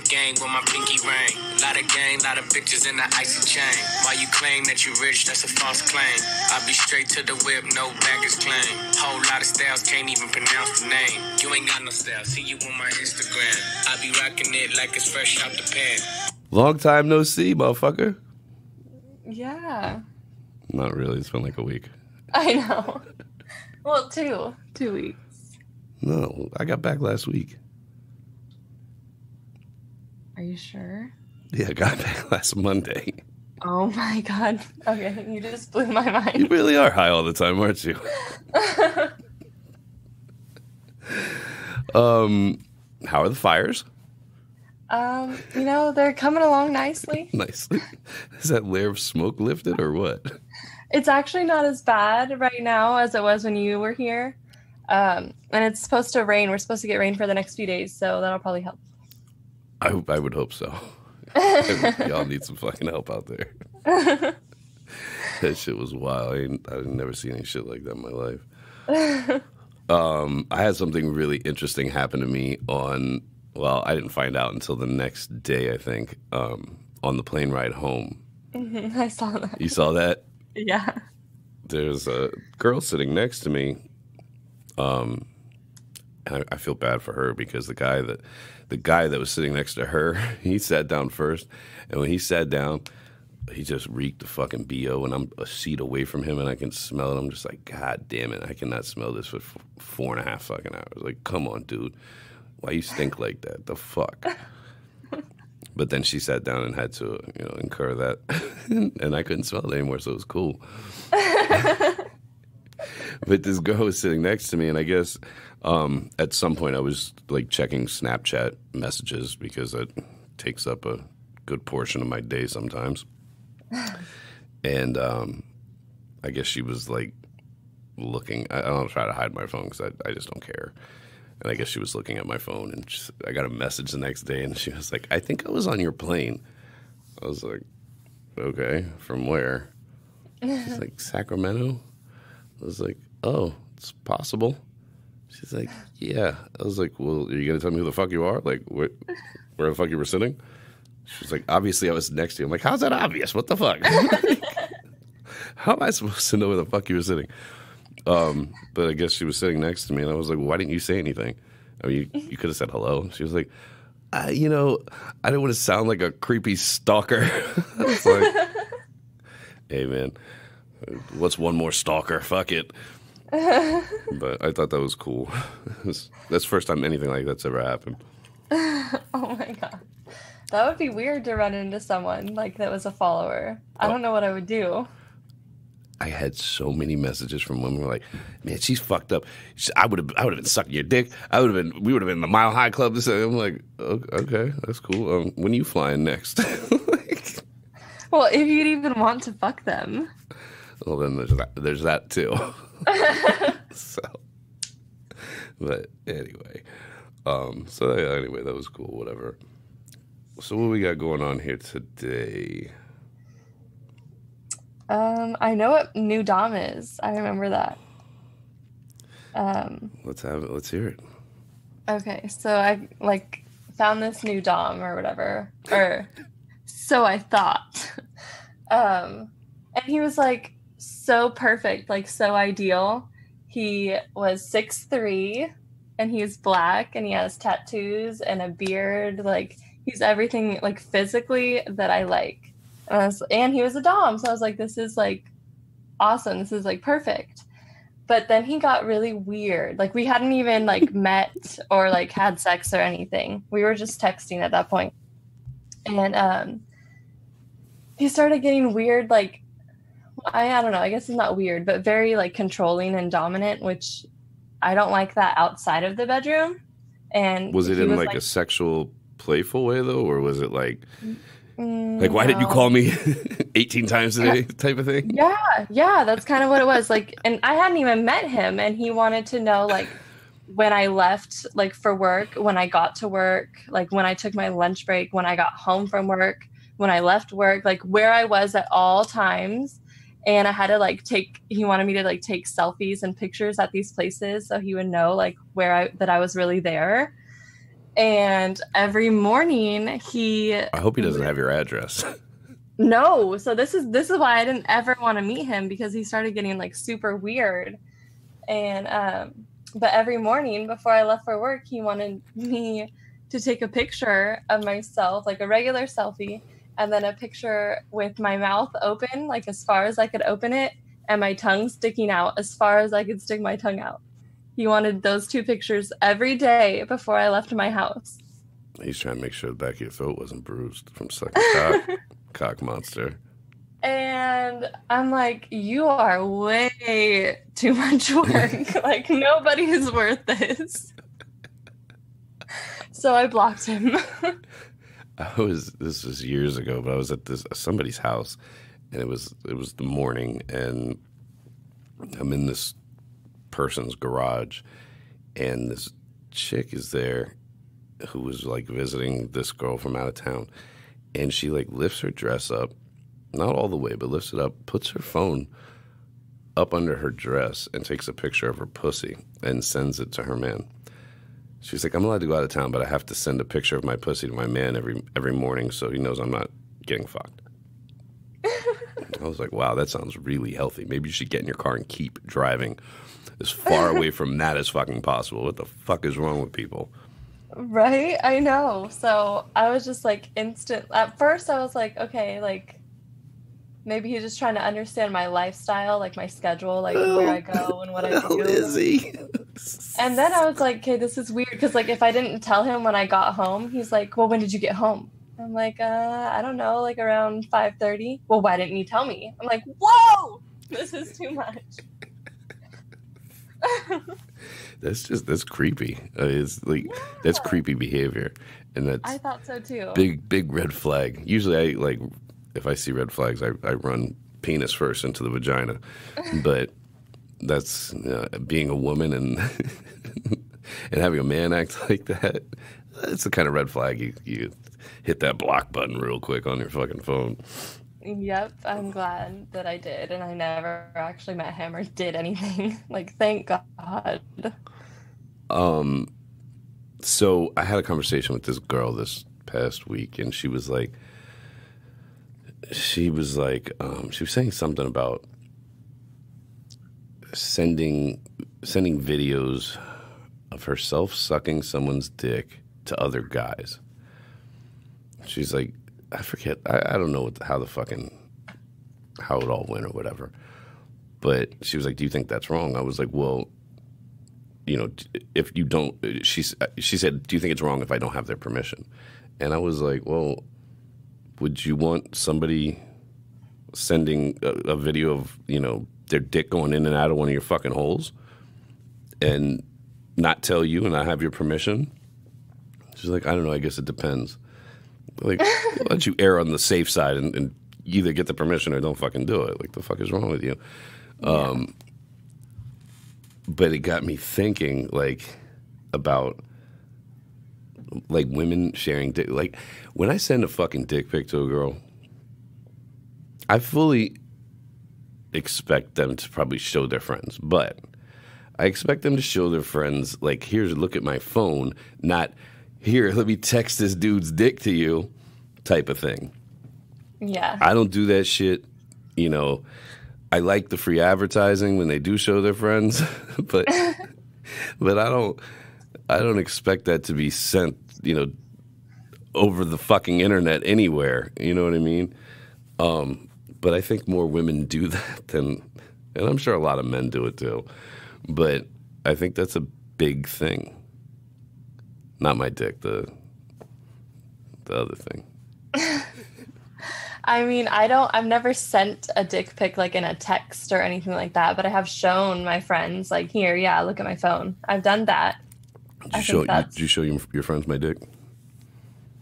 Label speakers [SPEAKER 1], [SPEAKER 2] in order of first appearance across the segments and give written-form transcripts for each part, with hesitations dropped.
[SPEAKER 1] gang with my pinky ring. Lot of gang, lot of bitches in the icy chain. While you claim that you rich, that's a false claim. I be straight to the whip, no baggage claim. Whole lot of styles, can't even pronounce the name. You ain't got no style, see you on my Instagram. I be rocking it like it's fresh out the pan.
[SPEAKER 2] Long time no see, motherfucker.
[SPEAKER 3] Yeah.
[SPEAKER 2] Not really. It's been like a week.
[SPEAKER 3] I know. Well, 2 weeks.
[SPEAKER 2] No, I got back last week.
[SPEAKER 3] Are you sure?
[SPEAKER 2] Yeah, I got back last Monday.
[SPEAKER 3] Oh my God. Okay, you just blew my mind.
[SPEAKER 2] You really are high all the time, aren't you? How are the fires?
[SPEAKER 3] They're coming along nicely.
[SPEAKER 2] Nicely. Is that layer of smoke lifted or what?
[SPEAKER 3] It's actually not as bad right now as it was when you were here. And it's supposed to rain. We're supposed to get rain for the next few days, so that'll probably help.
[SPEAKER 2] I would hope so. Y'all need some fucking help out there. That shit was wild. I've never seen any shit like that in my life. I had something really interesting happen to me I didn't find out until the next day, I think, on the plane ride home.
[SPEAKER 3] Mm-hmm. I saw that.
[SPEAKER 2] You saw that?
[SPEAKER 3] Yeah.
[SPEAKER 2] There's a girl sitting next to me. And I feel bad for her because the guy that was sitting next to her, he sat down first, and when he sat down, he just reeked of fucking BO, and I'm a seat away from him, and I can smell it. I'm just like, God damn it, I cannot smell this for 4.5 fucking hours. Like, come on, dude, why you stink like that? The fuck. But then she sat down and had to, incur that, and I couldn't smell it anymore, so it was cool. But this girl was sitting next to me, and I guess at some point I was like checking Snapchat messages because it takes up a good portion of my day sometimes. And I guess she was like looking. I don't try to hide my phone because I just don't care. And I guess she was looking at my phone, and I got a message the next day, and she was like, "I think I was on your plane." I was like, "Okay, from where?" She's like, "Sacramento." I was like, "Oh, it's possible." She's like, "Yeah." I was like, "Well, are you gonna tell me who the fuck you are? Like, where the fuck you were sitting?" She's like, "Obviously, I was next to you." I'm like, "How's that obvious? What the fuck? How am I supposed to know where the fuck you were sitting?" But I guess she was sitting next to me, and I was like, "Why didn't you say anything? I mean, you could have said hello." She was like, I didn't want to sound like a creepy stalker." I was like, "Hey, man, what's one more stalker? Fuck it." But I thought that was cool. That's the first time anything like that's ever happened.
[SPEAKER 3] Oh my God. That would be weird to run into someone like that was a follower. I don't know what I would do.
[SPEAKER 2] I had so many messages from women who were like, "Man, she's fucked up. I would have been sucking your dick. We would have been in the Mile High Club." I'm like, "Okay, that's cool. When are you flying next?"
[SPEAKER 3] Well, if you'd even want to fuck them.
[SPEAKER 2] Well, then there's that too. So, but anyway, anyway, that was cool. Whatever. So what we got going on here today?
[SPEAKER 3] I know what new Dom is. I remember that.
[SPEAKER 2] Let's have it. Let's hear it.
[SPEAKER 3] Okay, so I found this new Dom or whatever, or so I thought. And he was like so perfect, like so ideal. He was 6'3", and he's black, and he has tattoos and a beard. Like he's everything like physically that I like. And he was a Dom, so I was like, this is like awesome. This is like perfect. But then he got really weird. Like we hadn't even like met or like had sex or anything. We were just texting at that point. And he started getting weird, like I don't know, I guess it's not weird, but very like controlling and dominant, which I don't like that outside of the bedroom. And
[SPEAKER 2] was it in like a sexual, playful way though, or was it like why didn't you call me 18 times a day type of thing?
[SPEAKER 3] Yeah, that's kind of what it was. Like, and I hadn't even met him, and he wanted to know like when I left like for work, when I got to work, like when I took my lunch break, when I got home from work, when I left work, like where I was at all times. And I had to he wanted me to like take selfies and pictures at these places so he would know like that I was really there. And every morning
[SPEAKER 2] I hope he doesn't have your address.
[SPEAKER 3] No, so this is why I didn't ever want to meet him, because he started getting like super weird. And but every morning before I left for work, he wanted me to take a picture of myself, like a regular selfie, and then a picture with my mouth open, like as far as I could open it, and my tongue sticking out as far as I could stick my tongue out. He wanted those 2 pictures every day before I left my house.
[SPEAKER 2] He's trying to make sure the back of your throat wasn't bruised from sucking cock. Cock monster.
[SPEAKER 3] And I'm like, you are way too much work. Like, nobody is worth this. So I blocked him.
[SPEAKER 2] This was years ago, but I was at somebody's house, and it was the morning, and I'm in this person's garage, and this chick is there who was like visiting this girl from out of town, and she like lifts her dress up, not all the way, but lifts it up, puts her phone up under her dress, and takes a picture of her pussy and sends it to her man. She's like, I'm allowed to go out of town, but I have to send a picture of my pussy to my man every morning so he knows I'm not getting fucked. I was like, wow, that sounds really healthy. Maybe you should get in your car and keep driving as far away from that as fucking possible. What the fuck is wrong with people?
[SPEAKER 3] Right? I know. So I was just like at first I was like, okay, like maybe he's just trying to understand my lifestyle, like my schedule, like where I go and what I do.
[SPEAKER 2] Is he?
[SPEAKER 3] And then I was like, okay, this is weird, because like if I didn't tell him when I got home, he's like, well, when did you get home? I'm like, I don't know, like around 5:30. Well, why didn't you tell me? I'm like, whoa, this is too much.
[SPEAKER 2] That's creepy. It's like that's creepy behavior, and that's
[SPEAKER 3] I thought so too.
[SPEAKER 2] Big red flag. Usually, if I see red flags, I run penis first into the vagina. But that's being a woman and and having a man act like that. That's the kind of red flag you hit that block button real quick on your fucking phone.
[SPEAKER 3] Yep, I'm glad that I did, and I never actually met him or did anything. Like, thank God.
[SPEAKER 2] So I had a conversation with this girl this past week, and she was saying something about sending videos of herself sucking someone's dick to other guys. She's like, I forget. I don't know how it all went or whatever. But she was like, "Do you think that's wrong?" I was like, "Well, if you don't," she said, "Do you think it's wrong if I don't have their permission?" And I was like, "Well, would you want somebody sending a video of their dick going in and out of one of your fucking holes and not tell you and not have your permission?" She's like, "I don't know. I guess it depends." Like, why don't you err on the safe side and either get the permission or don't fucking do it? Like, the fuck is wrong with you? Yeah. But it got me thinking, about, women sharing dick. Like, when I send a fucking dick pic to a girl, I fully expect them to probably show their friends. But I expect them to show their friends, like, here's a look at my phone, not, here, let me text this dude's dick to you type of thing.
[SPEAKER 3] Yeah.
[SPEAKER 2] I don't do that shit. I like the free advertising when they do show their friends, but I don't expect that to be sent, over the fucking internet anywhere. You know what I mean? But I think more women do that and I'm sure a lot of men do it too. But I think that's a big thing. Not my dick, the other thing.
[SPEAKER 3] I mean, I've never sent a dick pic like in a text or anything like that, but I have shown my friends, like, here, yeah, look at my phone. I've done that.
[SPEAKER 2] Did you show your friends my dick?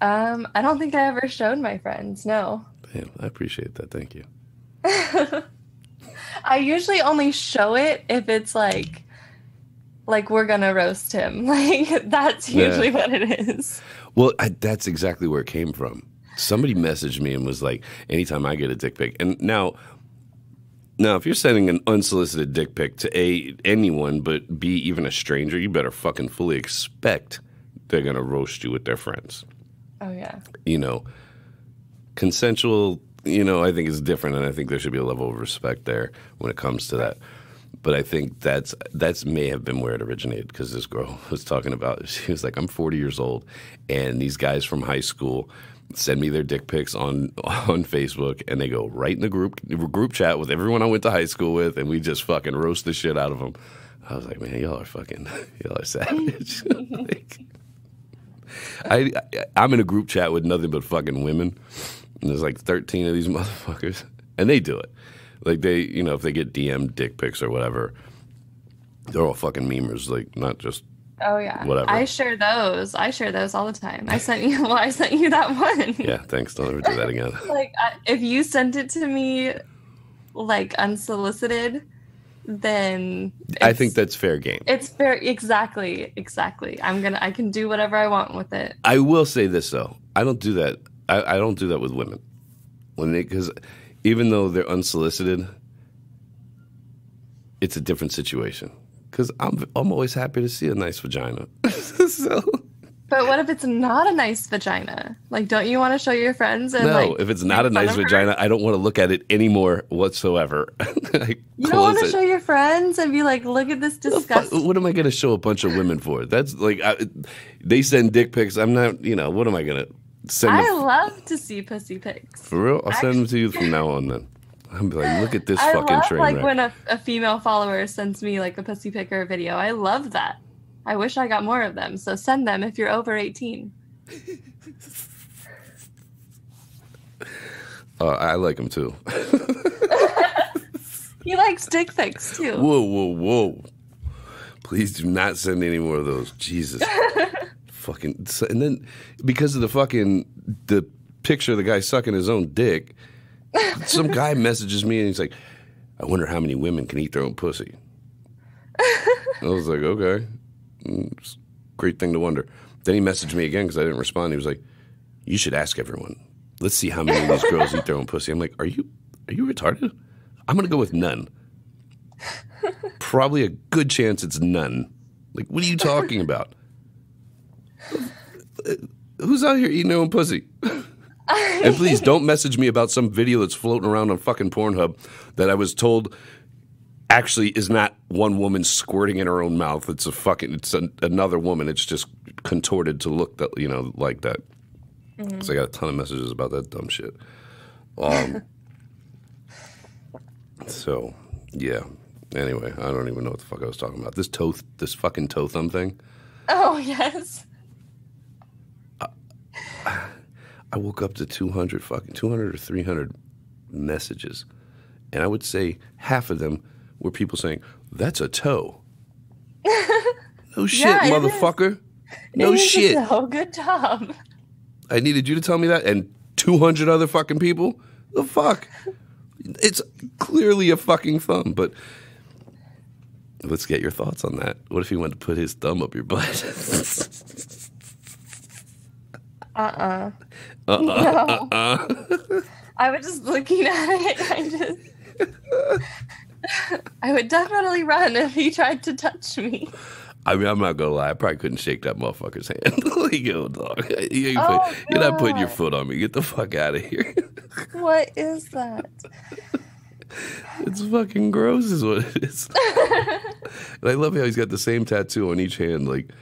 [SPEAKER 3] I don't think I ever showed my friends, no.
[SPEAKER 2] Damn, I appreciate that. Thank you.
[SPEAKER 3] I usually only show it if it's like we're gonna roast him. Like, that's usually what it is.
[SPEAKER 2] Well, that's exactly where it came from. Somebody messaged me and was like, anytime I get a dick pic. And now if you're sending an unsolicited dick pic to anyone, but B, even a stranger, you better fucking fully expect they're going to roast you with their friends.
[SPEAKER 3] Oh, yeah.
[SPEAKER 2] You know, consensual, you know, I think is different, and I think there should be a level of respect there when it comes to that. But I think that's may have been where it originated, because this girl was talking about, she was like, I'm 40 years old, and these guys from high school send me their dick pics on Facebook, and they go right in the group chat with everyone I went to high school with, and we just fucking roast the shit out of them. I was like, man, y'all are savage. Like, I'm in a group chat with nothing but fucking women, and there's like 13 of these motherfuckers, and they do it. Like, they, you know, if they get DM dick pics or whatever, they're all fucking memers, like, not just
[SPEAKER 3] Oh yeah,
[SPEAKER 2] whatever.
[SPEAKER 3] I share those all the time. I sent you that one.
[SPEAKER 2] Yeah, thanks. Don't ever do that again.
[SPEAKER 3] Like, if you sent it to me, like, unsolicited, then
[SPEAKER 2] I think that's fair game.
[SPEAKER 3] It's fair. Exactly. I can do whatever I want with it.
[SPEAKER 2] I will say this though, I don't do that. I don't do that with women, because even though they're unsolicited, it's a different situation. Because I'm always happy to see a nice vagina. So.
[SPEAKER 3] But what if it's not a nice vagina? Like, don't you want to show your friends? And,
[SPEAKER 2] no, if it's not a nice vagina, I don't want to look at it anymore whatsoever.
[SPEAKER 3] You don't want to show your friends and be like, look at this disgusting.
[SPEAKER 2] What am I going to show a bunch of women for? That's like, they send dick pics. I'm not, you know, what am I going to send?
[SPEAKER 3] I love to see pussy pics.
[SPEAKER 2] For real? I'll send them to you from now on then. I'm like, look at this fucking train
[SPEAKER 3] wreck.
[SPEAKER 2] Like
[SPEAKER 3] when a female follower sends me like a pussy pic or a video. I love that. I wish I got more of them. So send them if you're over 18.
[SPEAKER 2] I like them too.
[SPEAKER 3] He likes dick pics too.
[SPEAKER 2] Whoa. Please do not send any more of those. Jesus. Fucking. And then because of the picture of the guy sucking his own dick, some guy messages me and he's like, I wonder how many women can eat their own pussy. I was like, okay. It's a great thing to wonder. Then he messaged me again because I didn't respond. He was like, you should ask everyone. Let's see how many of these girls eat their own pussy. I'm like, are you retarded? I'm going to go with none. Probably a good chance it's none. Like, what are you talking about? Who's out here eating their own pussy? And please don't message me about some video that's floating around on fucking Pornhub that I was told actually is not one woman squirting in her own mouth. It's another woman. It's just contorted to look that, you know, like that. Mm-hmm. So I got a ton of messages about that dumb shit. So yeah. Anyway, I don't even know what the fuck I was talking about. This fucking toe thumb thing.
[SPEAKER 3] Oh yes.
[SPEAKER 2] I woke up to 200 or 300 messages, and I would say half of them were people saying, "That's a toe." No shit, yeah, motherfucker. No shit.
[SPEAKER 3] Good job.
[SPEAKER 2] I needed you to tell me that, and 200 other fucking people. The fuck? It's clearly a fucking thumb, but let's get your thoughts on that. What if he went to put his thumb up your butt?
[SPEAKER 3] No. I was just looking at it. I would definitely run if he tried to touch me.
[SPEAKER 2] I mean, I'm not gonna lie. I probably couldn't shake that motherfucker's hand. Like, yo, dog, you're not putting your foot on me. Get the fuck out of here.
[SPEAKER 3] What is that?
[SPEAKER 2] It's fucking gross, is what it is. And I love how he's got the same tattoo on each hand, like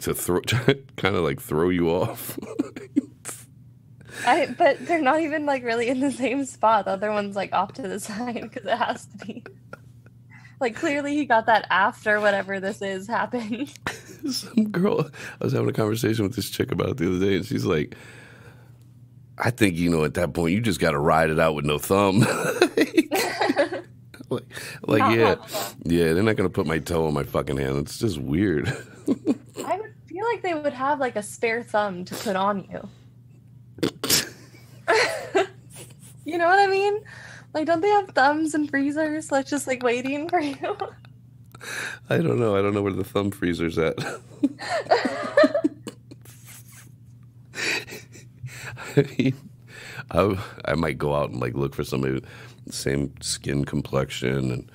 [SPEAKER 2] to throw, kind of like throw you off.
[SPEAKER 3] But they're not even like really in the same spot. The other one's like off to the side because it has to be. Like, clearly he got that after whatever this is happened.
[SPEAKER 2] Some girl, I was having a conversation with this chick about it the other day, and she's like, I think, you know, at that point, you just got to ride it out with no thumb. Yeah, they're not going to put my toe on my fucking hand. It's just weird.
[SPEAKER 3] I would feel like they would have like a spare thumb to put on you. You know what I mean? Like, don't they have thumbs and freezers? Like, just like waiting for you?
[SPEAKER 2] I don't know. I don't know where the thumb freezer's at. I mean, I might go out and like look for somebody with the same skin complexion and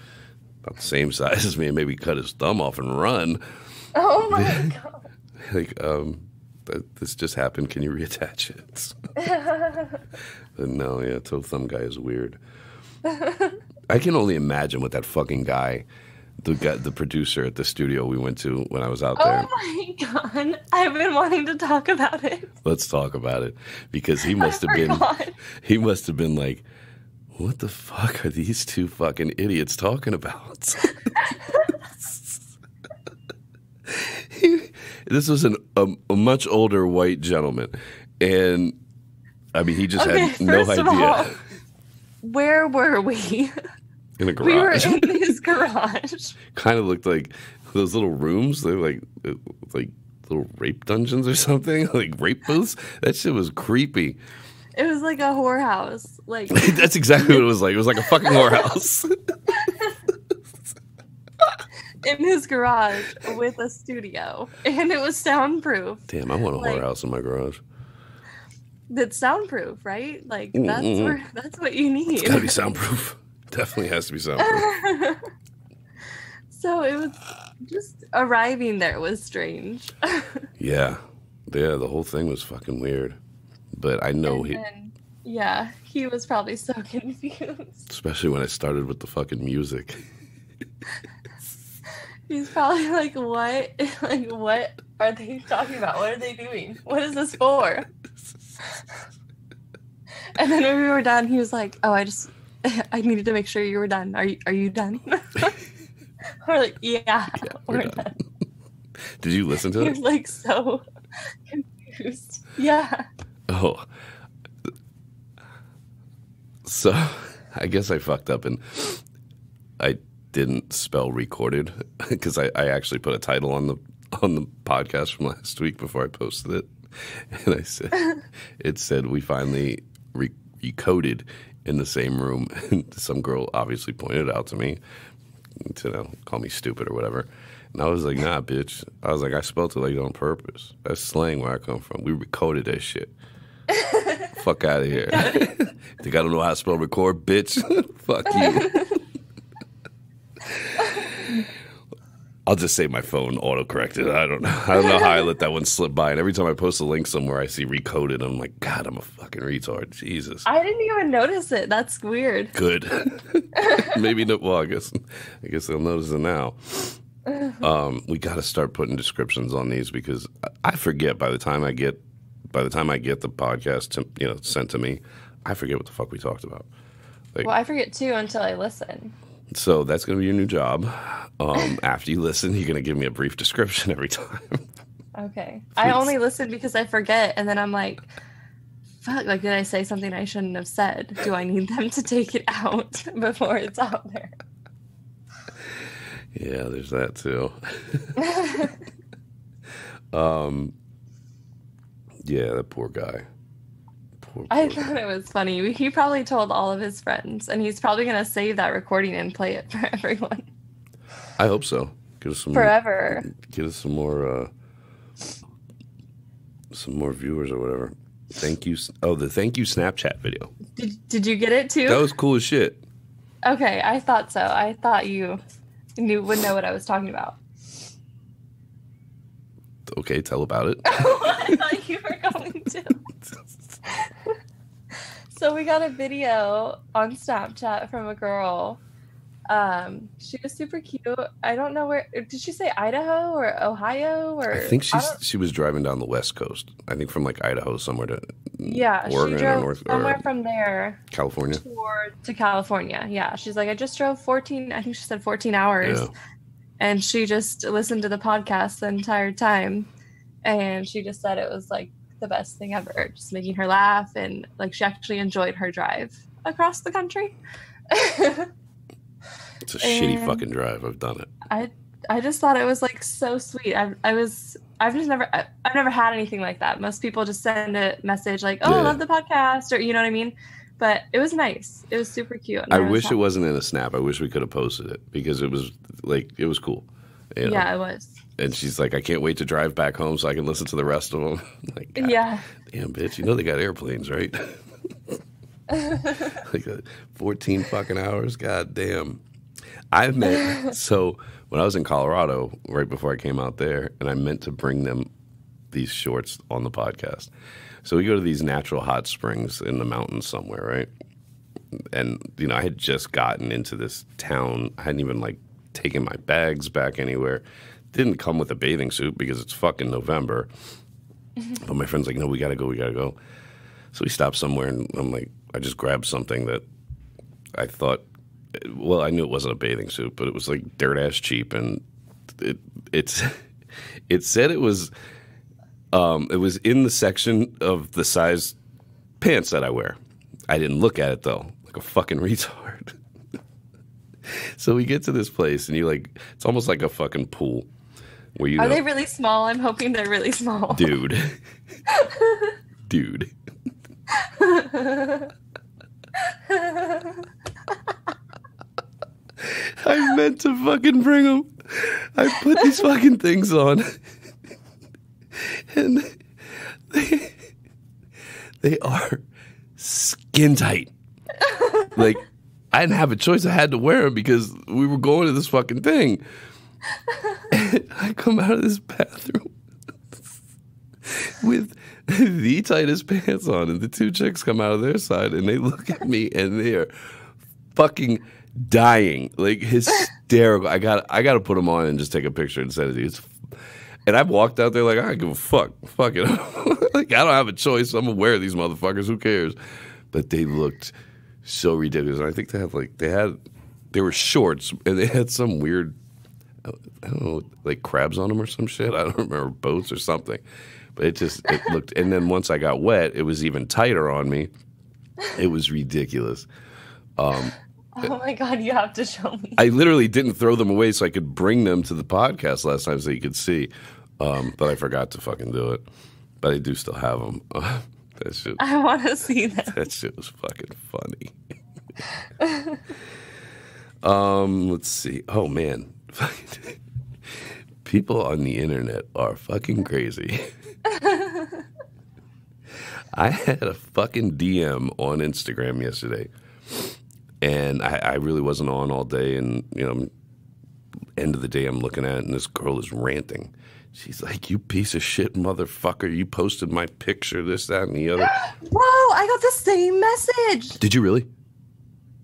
[SPEAKER 2] about the same size as me and maybe cut his thumb off and run.
[SPEAKER 3] Oh my God.
[SPEAKER 2] like, this just happened. Can you reattach it? But no, yeah, toe thumb guy is weird. I can only imagine what that fucking guy, the producer at the studio we went to when I was out there.
[SPEAKER 3] Oh my god, I've been wanting to talk about it.
[SPEAKER 2] Let's talk about it, because he must have been like, what the fuck are these two fucking idiots talking about? This was a much older white gentleman, and I mean, he just had no idea.
[SPEAKER 3] All, where were we?
[SPEAKER 2] In a garage.
[SPEAKER 3] We were in his garage.
[SPEAKER 2] Kind of looked like those little rooms. They were like little rape dungeons or something, like rape booths. That shit was creepy.
[SPEAKER 3] It was like a whorehouse. Like
[SPEAKER 2] that's exactly what it was like. It was like a fucking whorehouse.
[SPEAKER 3] In his garage with a studio, and it was soundproof.
[SPEAKER 2] Damn, I want a whorehouse in my garage.
[SPEAKER 3] That's soundproof, right? Like that's what you need.
[SPEAKER 2] It's gotta be soundproof. Definitely has to be soundproof.
[SPEAKER 3] So it was just arriving there was strange.
[SPEAKER 2] Yeah, the whole thing was fucking weird. But I know
[SPEAKER 3] he was probably so confused.
[SPEAKER 2] Especially when I started with the fucking music.
[SPEAKER 3] He's probably like, what? Like, what are they talking about? What are they doing? What is this for? And then when we were done, he was like, oh, I needed to make sure you were done. Are you done? We're like, yeah, we're done.
[SPEAKER 2] Did you listen to it?
[SPEAKER 3] He was like so confused. Yeah.
[SPEAKER 2] Oh. So I guess I fucked up and I didn't spell recorded, because I actually put a title on the podcast from last week before I posted it, and it said we finally recoded in the same room, and some girl obviously pointed it out to me to call me stupid or whatever, and I was like, nah, bitch. I was like, I spelled it like on purpose. That's slang where I come from. We recoded that shit. Fuck out of here. Think I don't know how to spell record, bitch? Fuck you. I'll just say my phone auto-corrected. I don't know how I let that one slip by. And every time I post a link somewhere, I see recoded. I'm like, God, I'm a fucking retard. Jesus.
[SPEAKER 3] I didn't even notice it. That's weird.
[SPEAKER 2] Good. Maybe no. Well, I guess they'll notice it now. We got to start putting descriptions on these, because I forget by the time I get the podcast sent to me, I forget what the fuck we talked about. Like,
[SPEAKER 3] well, I forget too until I listen.
[SPEAKER 2] So that's going to be your new job. After you listen, you're going to give me a brief description every time.
[SPEAKER 3] Okay. I only listen because I forget, and then I'm like, fuck, like, did I say something I shouldn't have said? Do I need them to take it out before it's out there?
[SPEAKER 2] Yeah, there's that too. Yeah, that poor guy.
[SPEAKER 3] I thought it was funny. He probably told all of his friends, and he's probably going to save that recording and play it for everyone.
[SPEAKER 2] I hope so. Get us
[SPEAKER 3] forever.
[SPEAKER 2] Get us some more viewers or whatever. Thank you. Oh, the thank you Snapchat video.
[SPEAKER 3] Did you get it too?
[SPEAKER 2] That was cool as shit.
[SPEAKER 3] Okay, I thought so. I thought you would know what I was talking about.
[SPEAKER 2] Okay, tell about it.
[SPEAKER 3] I thought you were going to. So we got a video on Snapchat from a girl. She was super cute. I don't know where. Did she say Idaho or Ohio or?
[SPEAKER 2] I think she was driving down the West Coast. I think from like Idaho somewhere to Oregon
[SPEAKER 3] she drove
[SPEAKER 2] or
[SPEAKER 3] somewhere from there,
[SPEAKER 2] California
[SPEAKER 3] to California. Yeah, she's like, I just drove 14. I think she said 14 hours, and she just listened to the podcast the entire time, and she just said it was like the best thing ever, just making her laugh, and like she actually enjoyed her drive across the country.
[SPEAKER 2] It's a shitty fucking drive. I've done it.
[SPEAKER 3] I just thought it was like so sweet. I've never had anything like that. Most people just send a message like, oh, I love the podcast, or you know what I mean? But it was nice. It was super cute.
[SPEAKER 2] I wish it wasn't in a snap. I wish we could have posted it, because it was cool. You know?
[SPEAKER 3] Yeah, it was.
[SPEAKER 2] And she's like, I can't wait to drive back home so I can listen to the rest of them. Like, God,
[SPEAKER 3] yeah.
[SPEAKER 2] Damn, bitch. You know they got airplanes, right? Like 14 fucking hours. God damn. So when I was in Colorado, right before I came out there, and I meant to bring them these shorts on the podcast. So we go to these natural hot springs in the mountains somewhere, right? And, you know, I had just gotten into this town. I hadn't even, like, taken my bags back anywhere. Didn't come with a bathing suit because it's fucking November. But my friend's like, no, we got to go, we got to go. So we stopped somewhere, and I'm like, I just grabbed something that I thought, well, I knew it wasn't a bathing suit, but it was, like, dirt-ass cheap. And it said it was in the section of the size pants that I wear. I didn't look at it, though, like a fucking retard. So we get to this place, and it's almost like a fucking pool. Where
[SPEAKER 3] Are they really small? I'm hoping they're really small.
[SPEAKER 2] Dude. Dude. I meant to fucking bring them. I put these fucking things on. And they are skin tight. Like, I didn't have a choice. I had to wear them because we were going to this fucking thing. And I come out of this bathroom with the tightest pants on, and the two chicks come out of their side, and they look at me, and they are fucking dying, like hysterical. I got to put them on and just take a picture and send it to you. And I walked out there like, I don't give a fuck it. Like, I don't have a choice. I'm gonna wear these motherfuckers. Who cares? But they looked so ridiculous. And I think they were shorts, and they had some weird, I don't know, like crabs on them or some shit. I don't remember, boats or something. But it looked, and then once I got wet, it was even tighter on me. It was ridiculous.
[SPEAKER 3] Oh my God, you have to show me.
[SPEAKER 2] I literally didn't throw them away so I could bring them to the podcast last time so you could see. But I forgot to fucking do it. But I do still have them. That shit,
[SPEAKER 3] I want to see them.
[SPEAKER 2] That shit was fucking funny. Let's see. Oh, man. People on the internet are fucking crazy. I had a fucking DM on Instagram yesterday. And I really wasn't on all day, and, you know, end of the day I'm looking at it, and this girl is ranting. She's like, you piece of shit motherfucker, you posted my picture, this, that, and the other.
[SPEAKER 3] Whoa, I got the same message.
[SPEAKER 2] Did you really?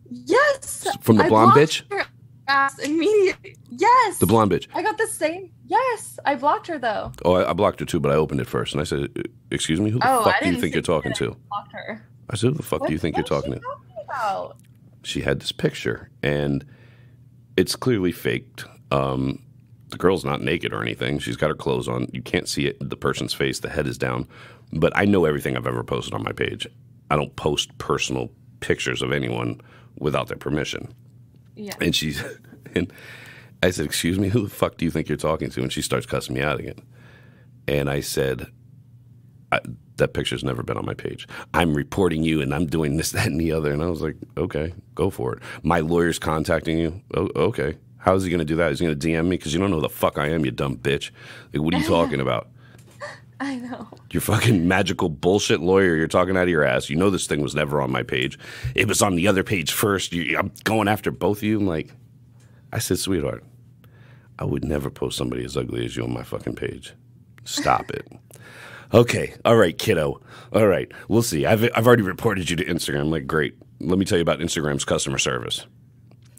[SPEAKER 3] Yes.
[SPEAKER 2] From the blonde bitch?
[SPEAKER 3] Her ass immediately. Yes.
[SPEAKER 2] The blonde bitch.
[SPEAKER 3] I got the same. Yes. I blocked her, though.
[SPEAKER 2] Oh, I blocked her, too, but I opened it first, and I said, excuse me, who the fuck do you think you're talking to?
[SPEAKER 3] Blocked her.
[SPEAKER 2] I said, who the fuck do you think you're talking to?
[SPEAKER 3] What are you talking about?
[SPEAKER 2] She had this picture, and it's clearly faked. The girl's not naked or anything. She's got her clothes on. You can't see it, the person's face. The head is down. But I know everything I've ever posted on my page. I don't post personal pictures of anyone without their permission.
[SPEAKER 3] Yeah.
[SPEAKER 2] And I said, excuse me, who the fuck do you think you're talking to? And she starts cussing me out again. And I said, that picture's never been on my page. I'm reporting you, and I'm doing this, that, and the other. And I was like, okay, go for it. My lawyer's contacting you. Oh, okay. How is he going to do that? Is he going to DM me? Because you don't know who the fuck I am, you dumb bitch. Like, what are you talking about?
[SPEAKER 3] I know.
[SPEAKER 2] Your fucking magical bullshit lawyer you're talking out of your ass. You know this thing was never on my page. It was on the other page first. I'm going after both of you. I'm like, I said, sweetheart, I would never post somebody as ugly as you on my fucking page. Stop it. Okay. All right, kiddo. All right. We'll see. I've already reported you to Instagram. I'm like, great. Let me tell you about Instagram's customer service.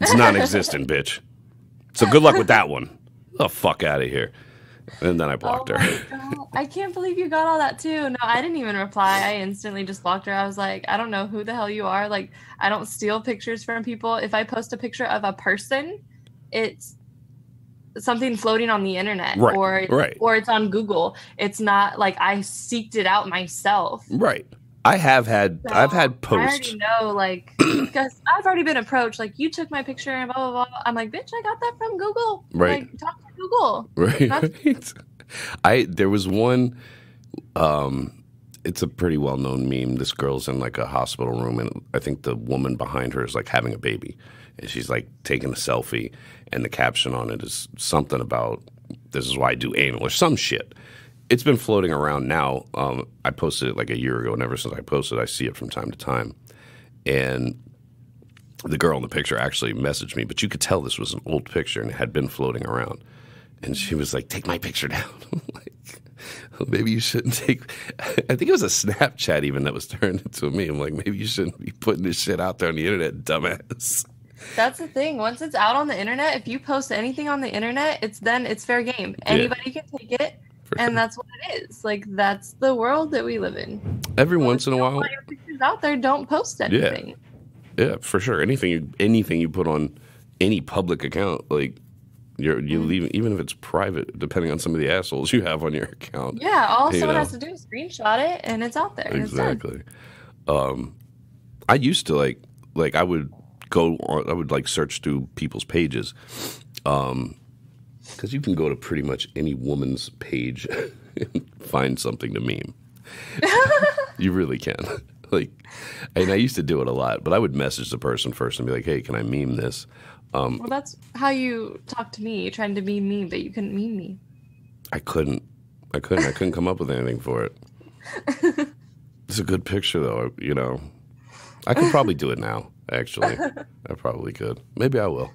[SPEAKER 2] It's non-existent, bitch. So good luck with that one. The fuck out of here. And then I blocked her.
[SPEAKER 3] God. I can't believe you got all that too. No, I didn't even reply. I instantly just blocked her. I was like, I don't know who the hell you are. Like, I don't steal pictures from people. If I post a picture of a person, it's something floating on the internet,
[SPEAKER 2] right,
[SPEAKER 3] or it's on Google. It's not like I seeked it out myself.
[SPEAKER 2] Right. I've had posts.
[SPEAKER 3] I already know, like, because I've already been approached. Like, you took my picture and blah blah blah. I'm like, bitch, I got that from Google.
[SPEAKER 2] Right.
[SPEAKER 3] Like, talk to Google.
[SPEAKER 2] Right. There was one. It's a pretty well known meme. This girl's in like a hospital room, and I think the woman behind her is like having a baby, and she's like taking a selfie, and the caption on it is something about "This is why I do anal" or some shit. It's been floating around now. I posted it like a year ago, and ever since I posted, I see it from time to time. And the girl in the picture actually messaged me, but you could tell this was an old picture, and it had been floating around. And she was like, "Take my picture down." I'm like, maybe you shouldn't take. I think it was a Snapchat even that was turned into a meme. Like, maybe you shouldn't be putting this shit out there on the internet, dumbass.
[SPEAKER 3] That's the thing. Once it's out on the internet, if you post anything on the internet, it's fair game. Anybody can take it, and that's what it is. Like, that's the world that we live in.
[SPEAKER 2] Every once in a while,
[SPEAKER 3] want your pictures out there, don't post anything.
[SPEAKER 2] Yeah, for sure. Anything you put on any public account, like you leave, even if it's private, depending on some of the assholes you have on your account.
[SPEAKER 3] Yeah, all someone has to do is screenshot it, and it's out there.
[SPEAKER 2] Exactly. I used to like I would search through people's pages, because you can go to pretty much any woman's page and find something to meme. You really can. Like, and I used to do it a lot, but I would message the person first and be like, "Hey, can I meme this?"
[SPEAKER 3] Well, that's how you talk to me, trying to meme me, but you couldn't meme me.
[SPEAKER 2] I couldn't come up with anything for it. It's a good picture, though. You know, I could probably do it now. Actually, I probably could. Maybe I will.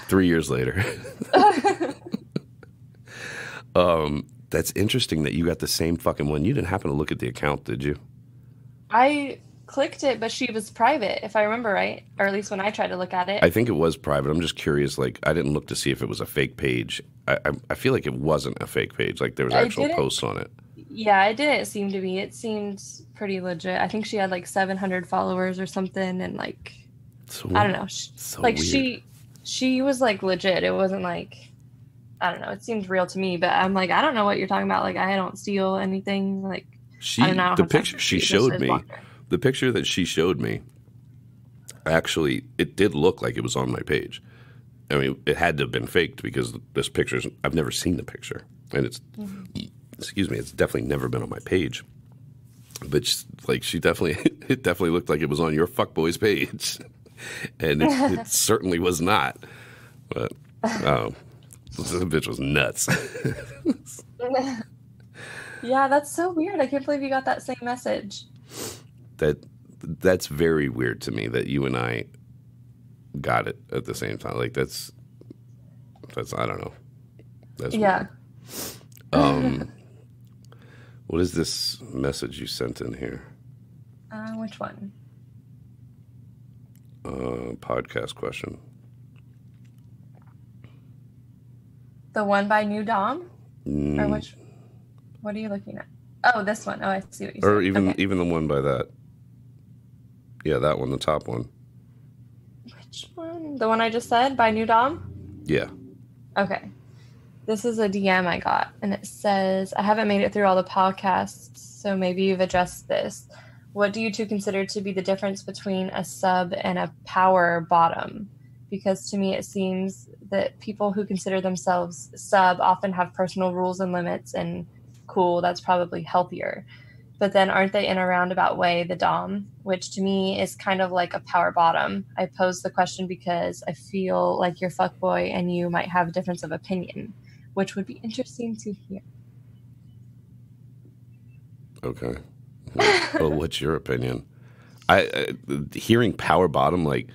[SPEAKER 2] 3 years later. That's interesting that you got the same fucking one. You didn't happen to look at the account, did you?
[SPEAKER 3] I clicked it, but she was private, if I remember right. Or at least when I tried to look at it.
[SPEAKER 2] I think it was private. I'm just curious. Like, I didn't look to see if it was a fake page. I feel like it wasn't a fake page. Like, there was actual posts on it.
[SPEAKER 3] Yeah, it didn't seem to be. It seemed pretty legit. I think she had like 700 followers or something, and like, I don't know. Like, weird. She was like legit. It wasn't like, I don't know. It seemed real to me, but I'm like, I don't know what you're talking about. Like, I don't steal anything. Like, I don't know.
[SPEAKER 2] The picture she showed me, the picture that she showed me, actually, it did look like it was on my page. I mean, it had to have been faked because this picture's, I've never seen the picture. And it's, excuse me, it's definitely never been on my page. But it definitely looked like it was on your fuckboy's page. And it certainly was not. But, the bitch was nuts.
[SPEAKER 3] Yeah, that's so weird. I can't believe you got that same message.
[SPEAKER 2] That's very weird to me that you and I got it at the same time. Like, that's I don't know. That's
[SPEAKER 3] yeah.
[SPEAKER 2] Weird. What is this message you sent in here?
[SPEAKER 3] Which one?
[SPEAKER 2] Podcast question.
[SPEAKER 3] The one by New Dom? Or which? What are you looking at? Oh, this one. Oh, I see what you said.
[SPEAKER 2] Or even the one by that. Yeah, that one, the top one.
[SPEAKER 3] Which one? The one I just said by New Dom?
[SPEAKER 2] Yeah.
[SPEAKER 3] Okay. This is a DM I got, and it says, I haven't made it through all the podcasts, so maybe you've addressed this. What do you two consider to be the difference between a sub and a power bottom? Because to me, it seems that people who consider themselves sub often have personal rules and limits, and cool, that's probably healthier. But then aren't they in a roundabout way the dom, which to me is kind of like a power bottom? I pose the question because I feel like your fuckboy and you might have a difference of opinion, which would be interesting to hear.
[SPEAKER 2] Okay. Well, what's your opinion? I hearing power bottom, like,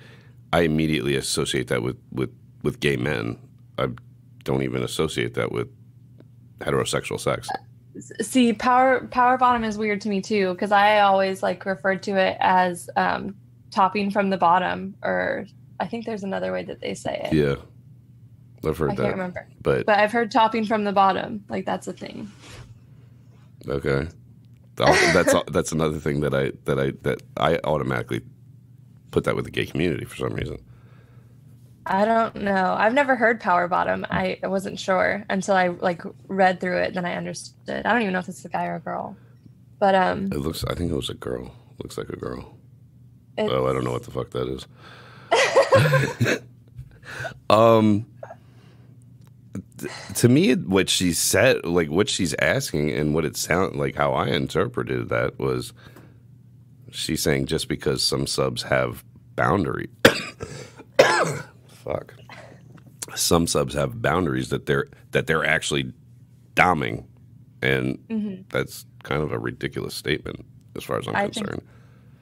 [SPEAKER 2] I immediately associate that with gay men. I don't even associate that with heterosexual sex.
[SPEAKER 3] See, power bottom is weird to me too, because I always like referred to it as topping from the bottom, or I think there's another way that they say it.
[SPEAKER 2] Yeah, I've heard that.
[SPEAKER 3] I can't remember,
[SPEAKER 2] but
[SPEAKER 3] I've heard topping from the bottom. Like, that's a thing.
[SPEAKER 2] Okay, that's another thing that I automatically put that with the gay community for some reason.
[SPEAKER 3] I don't know. I've never heard power bottom. I wasn't sure until I like read through it. Then I understood. I don't even know if it's a guy or a girl. But I
[SPEAKER 2] think it was a girl. Looks like a girl. I don't know what the fuck that is. To me, what she said, like what she's asking, and what it sounded like, how I interpreted that was, she's saying just because some subs have boundary. Fuck. Some subs have boundaries that they're actually doming, and that's kind of a ridiculous statement as far as I'm concerned.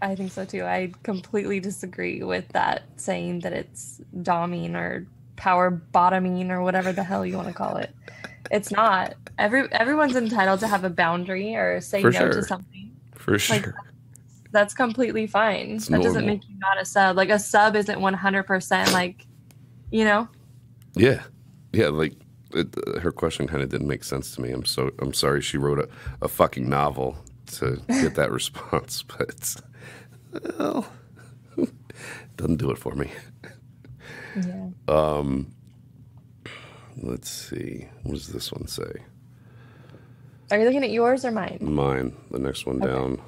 [SPEAKER 3] I think so too. I completely disagree with that, saying that it's doming or power bottoming or whatever the hell you want to call it. It's not. Everyone's entitled to have a boundary or say
[SPEAKER 2] For
[SPEAKER 3] no
[SPEAKER 2] sure.
[SPEAKER 3] to something.
[SPEAKER 2] For sure.
[SPEAKER 3] Like, that's completely fine.
[SPEAKER 2] It's
[SPEAKER 3] That doesn't
[SPEAKER 2] normal.
[SPEAKER 3] make you not a sub. Like a sub isn't 100% like, you know?
[SPEAKER 2] Yeah. Yeah, like her question kind of didn't make sense to me. I'm sorry she wrote a fucking novel to get that response, but well, doesn't do it for me.
[SPEAKER 3] Yeah.
[SPEAKER 2] Let's see. What does this one say?
[SPEAKER 3] Are you looking at yours or mine?
[SPEAKER 2] Mine, the next one down.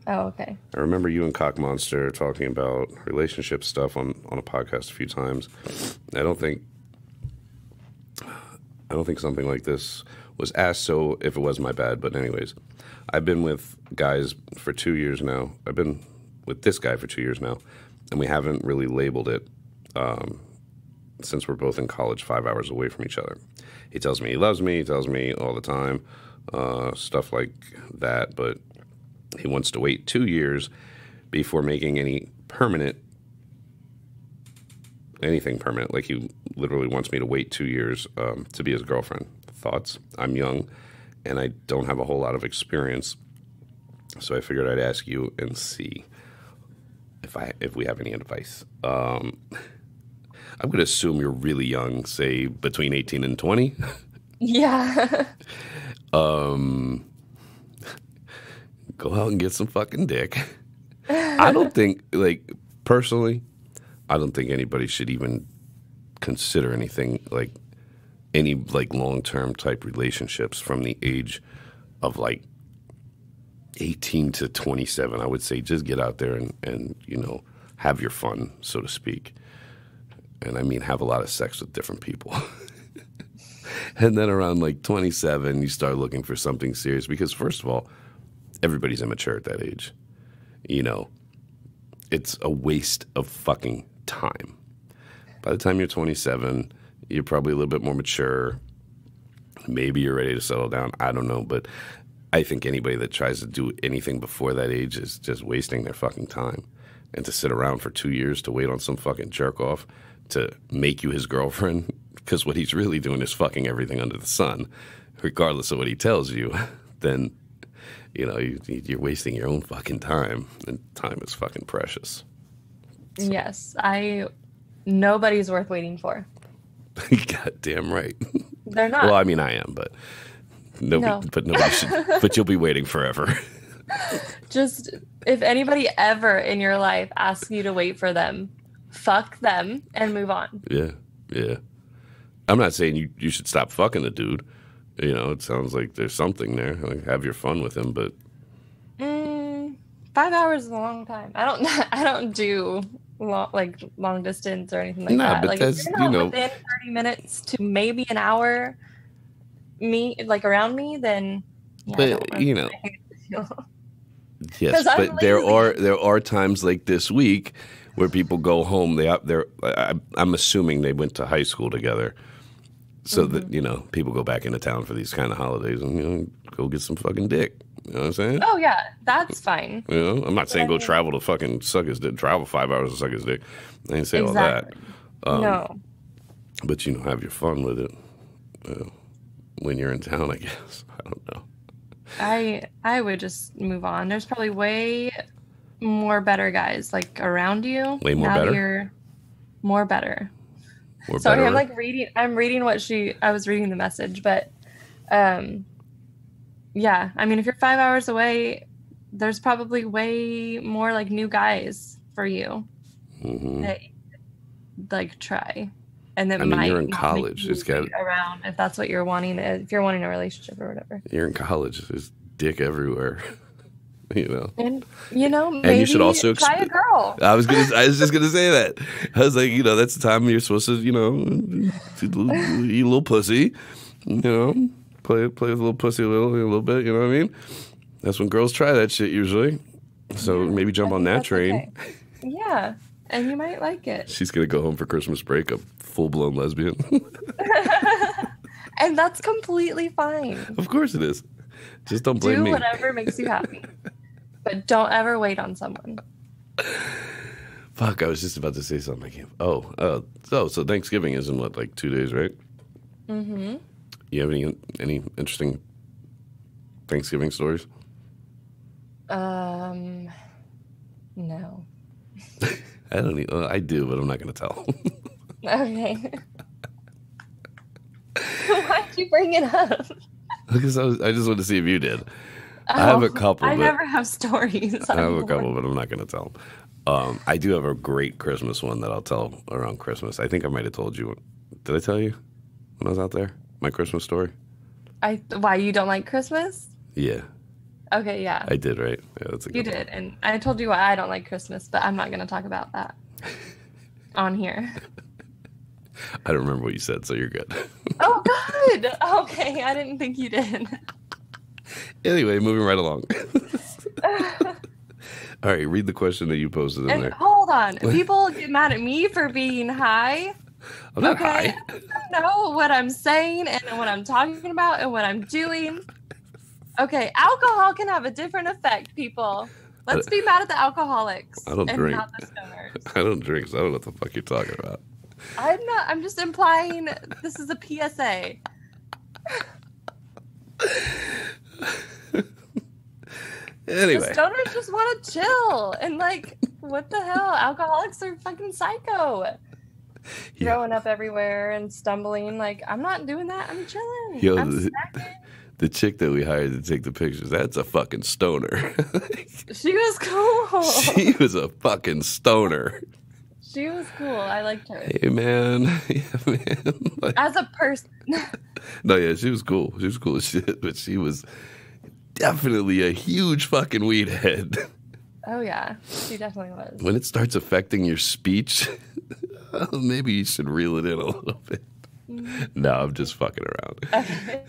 [SPEAKER 3] Oh, okay.
[SPEAKER 2] I remember you and Cock Monster talking about relationship stuff on a podcast a few times. I don't think something like this was asked, so if it was, my bad. But anyways, I've been with guys for 2 years now. I've been with this guy for 2 years now, and we haven't really labeled it since we're both in college 5 hours away from each other. He tells me he loves me. He tells me all the time, stuff like that, but he wants to wait 2 years before making anything permanent. Like, he literally wants me to wait 2 years to be his girlfriend. Thoughts? I'm young, and I don't have a whole lot of experience, so I figured I'd ask you and see if we have any advice. I'm going to assume you're really young, say between 18 and 20.
[SPEAKER 3] Yeah.
[SPEAKER 2] Go out and get some fucking dick. I don't think, like, personally, I don't think anybody should even consider anything like any like long-term type relationships from the age of like 18 to 27. I would say just get out there and you know, have your fun, so to speak. And I mean, have a lot of sex with different people. And then around like 27, you start looking for something serious because, first of all, everybody's immature at that age. You know, it's a waste of fucking time. By the time you're 27, you're probably a little bit more mature. Maybe you're ready to settle down. I don't know. But I think anybody that tries to do anything before that age is just wasting their fucking time. And to sit around for 2 years to wait on some fucking jerk off to make you his girlfriend, because what he's really doing is fucking everything under the sun, regardless of what he tells you, then, you know, you're wasting your own fucking time. And time is fucking precious.
[SPEAKER 3] Yes. Nobody's worth waiting for.
[SPEAKER 2] Goddamn right.
[SPEAKER 3] They're not.
[SPEAKER 2] Well, I mean, I am, but nobody should. But you'll be waiting forever.
[SPEAKER 3] Just, if anybody ever in your life asks you to wait for them, fuck them and move on.
[SPEAKER 2] Yeah, yeah. I'm not saying you should stop fucking the dude. You know, it sounds like there's something there. Like, have your fun with him, but
[SPEAKER 3] 5 hours is a long time. I don't do long distance or anything like that.
[SPEAKER 2] But
[SPEAKER 3] like
[SPEAKER 2] that's,
[SPEAKER 3] if you're not within 30 minutes to maybe an hour, around me, then. Yeah,
[SPEAKER 2] but you know. Yes,
[SPEAKER 3] 'Cause I'm
[SPEAKER 2] but there
[SPEAKER 3] lazy.
[SPEAKER 2] are times like this week where people go home. I'm assuming they went to high school together, so that, you know, people go back into town for these kind of holidays and, you know, go get some fucking dick. You know what I'm saying?
[SPEAKER 3] Oh yeah, that's fine.
[SPEAKER 2] You know, I'm not saying go travel to fucking suck his dick. Travel 5 hours to suck his dick. I ain't saying all that.
[SPEAKER 3] No.
[SPEAKER 2] But, you know, have your fun with it when you're in town, I guess. I don't know.
[SPEAKER 3] I would just move on. There's probably way more better guys like around you.
[SPEAKER 2] Way more
[SPEAKER 3] now
[SPEAKER 2] better?
[SPEAKER 3] You're more better.
[SPEAKER 2] Or
[SPEAKER 3] Sorry,
[SPEAKER 2] better.
[SPEAKER 3] I'm like reading. I'm reading I was reading the message, but yeah. I mean, if you're 5 hours away, there's probably way more like new guys for you that like try. And that might
[SPEAKER 2] you're in
[SPEAKER 3] not
[SPEAKER 2] college.
[SPEAKER 3] make you wait around if that's what you're wanting. If you're wanting a relationship or whatever.
[SPEAKER 2] You're in college. There's dick everywhere. You know.
[SPEAKER 3] And you know, maybe
[SPEAKER 2] and you should also
[SPEAKER 3] try a girl.
[SPEAKER 2] I was just gonna say that. I was like, you know, that's the time you're supposed to, you know, eat a little pussy. You know, play with a little pussy a little bit. You know what I mean? That's when girls try that shit usually. So maybe jump on that train.
[SPEAKER 3] Okay. Yeah, and you might like it.
[SPEAKER 2] She's gonna go home for Christmas break a full-blown lesbian.
[SPEAKER 3] And that's completely fine.
[SPEAKER 2] Of course it is. Just don't blame me.
[SPEAKER 3] Do whatever makes you happy. But don't ever wait on someone.
[SPEAKER 2] Fuck, I was just about to say something. So Thanksgiving is in what, like 2 days, right?
[SPEAKER 3] Mm-hmm.
[SPEAKER 2] You have any interesting Thanksgiving stories?
[SPEAKER 3] No.
[SPEAKER 2] I don't. I do, but I'm not going to tell.
[SPEAKER 3] Okay. Why'd you bring it up?
[SPEAKER 2] Because I just wanted to see if you did. I have a couple.
[SPEAKER 3] I never have stories.
[SPEAKER 2] I have a couple, but I'm not going to tell them. I do have a great Christmas one that I'll tell around Christmas. I think I might have told you. Did I tell you when I was out there? My Christmas story?
[SPEAKER 3] Why you don't like Christmas?
[SPEAKER 2] Yeah.
[SPEAKER 3] Okay, yeah.
[SPEAKER 2] I did, right? Yeah, that's a good
[SPEAKER 3] You
[SPEAKER 2] one.
[SPEAKER 3] did, and I told you why I don't like Christmas, but I'm not going to talk about that on here.
[SPEAKER 2] I don't remember what you said, so you're good.
[SPEAKER 3] Oh, good. Okay, I didn't think you did.
[SPEAKER 2] Anyway, moving right along. All right, read the question that you posted in
[SPEAKER 3] And
[SPEAKER 2] there.
[SPEAKER 3] hold on. People get mad at me for being high.
[SPEAKER 2] I'm not
[SPEAKER 3] Okay.
[SPEAKER 2] high.
[SPEAKER 3] I know what I'm saying and what I'm talking about and what I'm doing. Okay, alcohol can have a different effect, people. Let's be mad at the alcoholics.
[SPEAKER 2] I don't
[SPEAKER 3] and
[SPEAKER 2] drink.
[SPEAKER 3] not the stoners.
[SPEAKER 2] I don't drink, so I don't know what the fuck you're talking about.
[SPEAKER 3] I'm just implying this is a PSA.
[SPEAKER 2] Anyway,
[SPEAKER 3] The stoners just want to chill and like, what the hell? Alcoholics are fucking psycho.
[SPEAKER 2] Yeah.
[SPEAKER 3] Throwing up everywhere and stumbling. Like, I'm not doing that. I'm chilling.
[SPEAKER 2] Yo,
[SPEAKER 3] I'm
[SPEAKER 2] the chick that we hired to take the pictures, that's a fucking stoner.
[SPEAKER 3] She was cool.
[SPEAKER 2] She was a fucking stoner.
[SPEAKER 3] She was cool. I liked her.
[SPEAKER 2] Hey, man. Yeah, man. Like,
[SPEAKER 3] As a person.
[SPEAKER 2] no, yeah, she was cool. She was cool as shit, but she was definitely a huge fucking weed head.
[SPEAKER 3] Oh, yeah. She definitely was.
[SPEAKER 2] When it starts affecting your speech, maybe you should reel it in a little bit. No, I'm just fucking around.
[SPEAKER 3] Okay.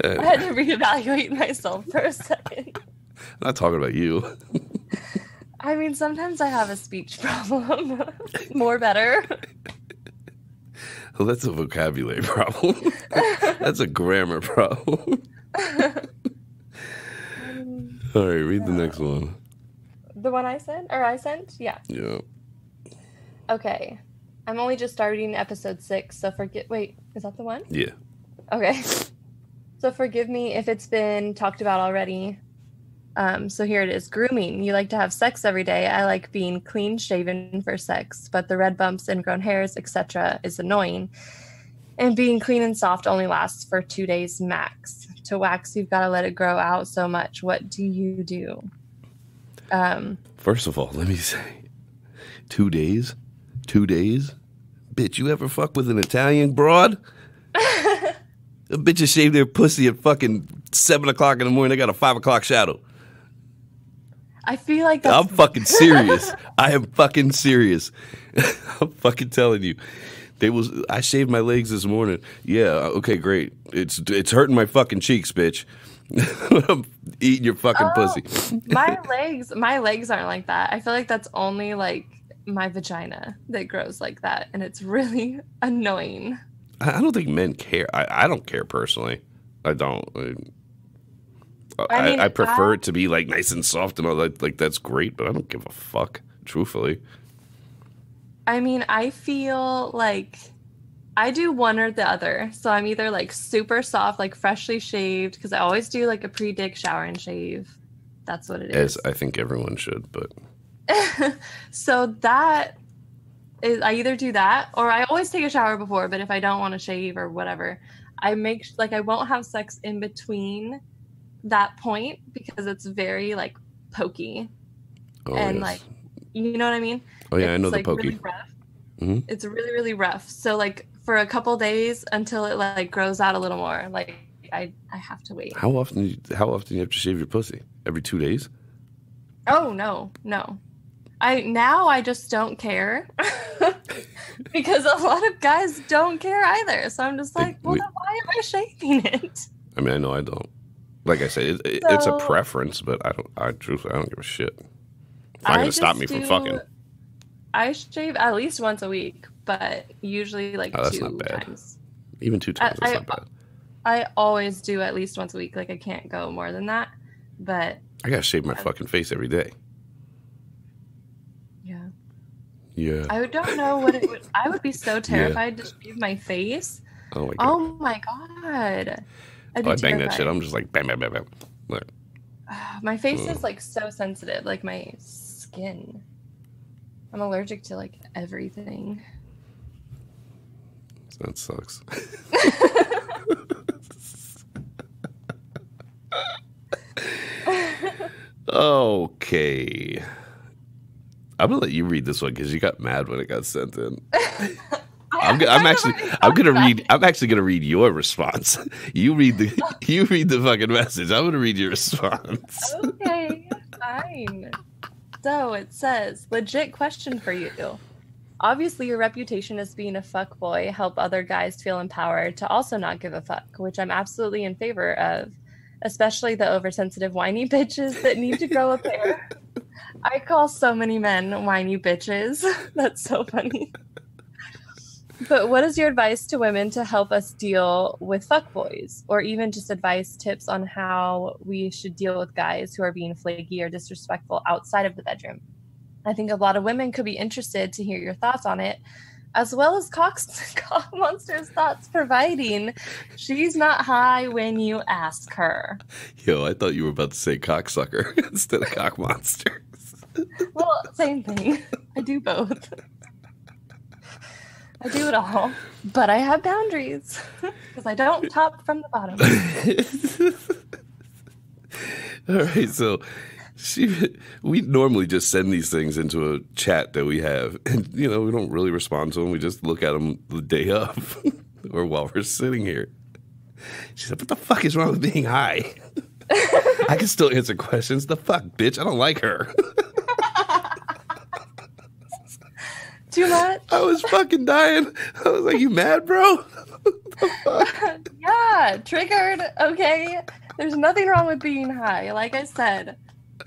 [SPEAKER 3] I had to reevaluate myself for a second.
[SPEAKER 2] I'm not talking about you.
[SPEAKER 3] I mean, sometimes I have a speech problem. More better.
[SPEAKER 2] Well, that's a vocabulary problem. That's a grammar problem. All right, read the next one.
[SPEAKER 3] The one I sent? Or I sent? Yeah.
[SPEAKER 2] Yeah.
[SPEAKER 3] Okay. I'm only just starting episode 6, so wait, is that the one?
[SPEAKER 2] Yeah.
[SPEAKER 3] Okay. So forgive me if it's been talked about already. So here it is. Grooming. You like to have sex every day. I like being clean shaven for sex, but the red bumps, ingrown hairs, etc. is annoying. And being clean and soft only lasts for 2 days max. To wax, you've got to let it grow out so much. What do you do?
[SPEAKER 2] First of all, let me say, 2 days? 2 days? Bitch, you ever fuck with an Italian broad? The bitches shave their pussy at fucking 7 o'clock in the morning. They got a 5 o'clock shadow.
[SPEAKER 3] I feel like that's...
[SPEAKER 2] I'm fucking serious. I am fucking serious. I'm fucking telling you. I shaved my legs this morning. Yeah, okay, great. It's hurting my fucking cheeks, bitch. I'm eating your fucking pussy.
[SPEAKER 3] my legs aren't like that. I feel like that's only like my vagina that grows like that, and it's really annoying.
[SPEAKER 2] I don't think men care. I don't care personally. I don't. I prefer it to be like nice and soft and all that. Like that's great, but I don't give a fuck. Truthfully.
[SPEAKER 3] I mean, I feel like I do one or the other. So I'm either like super soft, like freshly shaved, because I always do like a pre-dick shower and shave. That's what it is.
[SPEAKER 2] As I think everyone should, but.
[SPEAKER 3] So that is, I either do that or I always take a shower before, but if I don't want to shave or whatever, I make like I won't have sex in between that point because it's very like pokey.
[SPEAKER 2] Oh,
[SPEAKER 3] and
[SPEAKER 2] yes.
[SPEAKER 3] like, you know what I mean?
[SPEAKER 2] Oh yeah,
[SPEAKER 3] It's
[SPEAKER 2] I know
[SPEAKER 3] like
[SPEAKER 2] the pokey.
[SPEAKER 3] really rough.
[SPEAKER 2] Mm-hmm.
[SPEAKER 3] It's really, really rough. So like for a couple days until it like grows out a little more, like I have to wait.
[SPEAKER 2] How often do you have to shave your pussy? Every 2 days?
[SPEAKER 3] Oh no. I just don't care because a lot of guys don't care either. So I'm just like, well, then why am I shaving it?
[SPEAKER 2] I mean, I know I don't. Like I said, it's a
[SPEAKER 3] So-
[SPEAKER 2] preference, but truthfully, I don't give a shit. It's not going to stop me from fucking.
[SPEAKER 3] I shave at least once a week, but usually like
[SPEAKER 2] Oh, that's
[SPEAKER 3] 2
[SPEAKER 2] not bad.
[SPEAKER 3] times.
[SPEAKER 2] Even 2 times, that's not bad.
[SPEAKER 3] I always do at least once a week. Like I can't go more than that. But
[SPEAKER 2] I got to shave my fucking face every day.
[SPEAKER 3] yeah.
[SPEAKER 2] Yeah.
[SPEAKER 3] I don't know what it would. I would be so terrified to shave my face
[SPEAKER 2] Oh my god.
[SPEAKER 3] Oh my god. I'd be
[SPEAKER 2] I bang that
[SPEAKER 3] terrified.
[SPEAKER 2] shit. I'm just like bam, bam, bam, bam. Like,
[SPEAKER 3] My face is like so sensitive, like my skin. I'm allergic to like everything.
[SPEAKER 2] that sucks. Okay. I'm gonna let you read this one because you got mad when it got sent in. I'm actually gonna read your response. You read the fucking message. I'm gonna read your response.
[SPEAKER 3] Okay, fine. So it says, legit question for you. Obviously, your reputation as being a fuckboy help other guys feel empowered to also not give a fuck, which I'm absolutely in favor of, especially the oversensitive whiny bitches that need to grow a pair. I call so many men whiny bitches. That's so funny. But what is your advice to women to help us deal with fuckboys? Or even just advice, tips on how we should deal with guys who are being flaky or disrespectful outside of the bedroom? I think a lot of women could be interested to hear your thoughts on it, as well as Cock Monster's thoughts, providing she's not high when you ask her.
[SPEAKER 2] Yo, I thought you were about to say cocksucker instead of cock monster.
[SPEAKER 3] Well, same thing. I do both. I do it all, but I have boundaries because I don't top from the bottom.
[SPEAKER 2] All right, so we normally just send these things into a chat that we have, and we don't really respond to them. We just look at them the day of, or while we're sitting here. She said, "What the fuck is wrong with being high? I can still answer questions. The fuck, bitch? I don't like her."
[SPEAKER 3] Too much?
[SPEAKER 2] I was fucking dying. I was like, "You mad, bro?" The fuck?
[SPEAKER 3] Yeah, triggered. Okay, there's nothing wrong with being high. Like I said,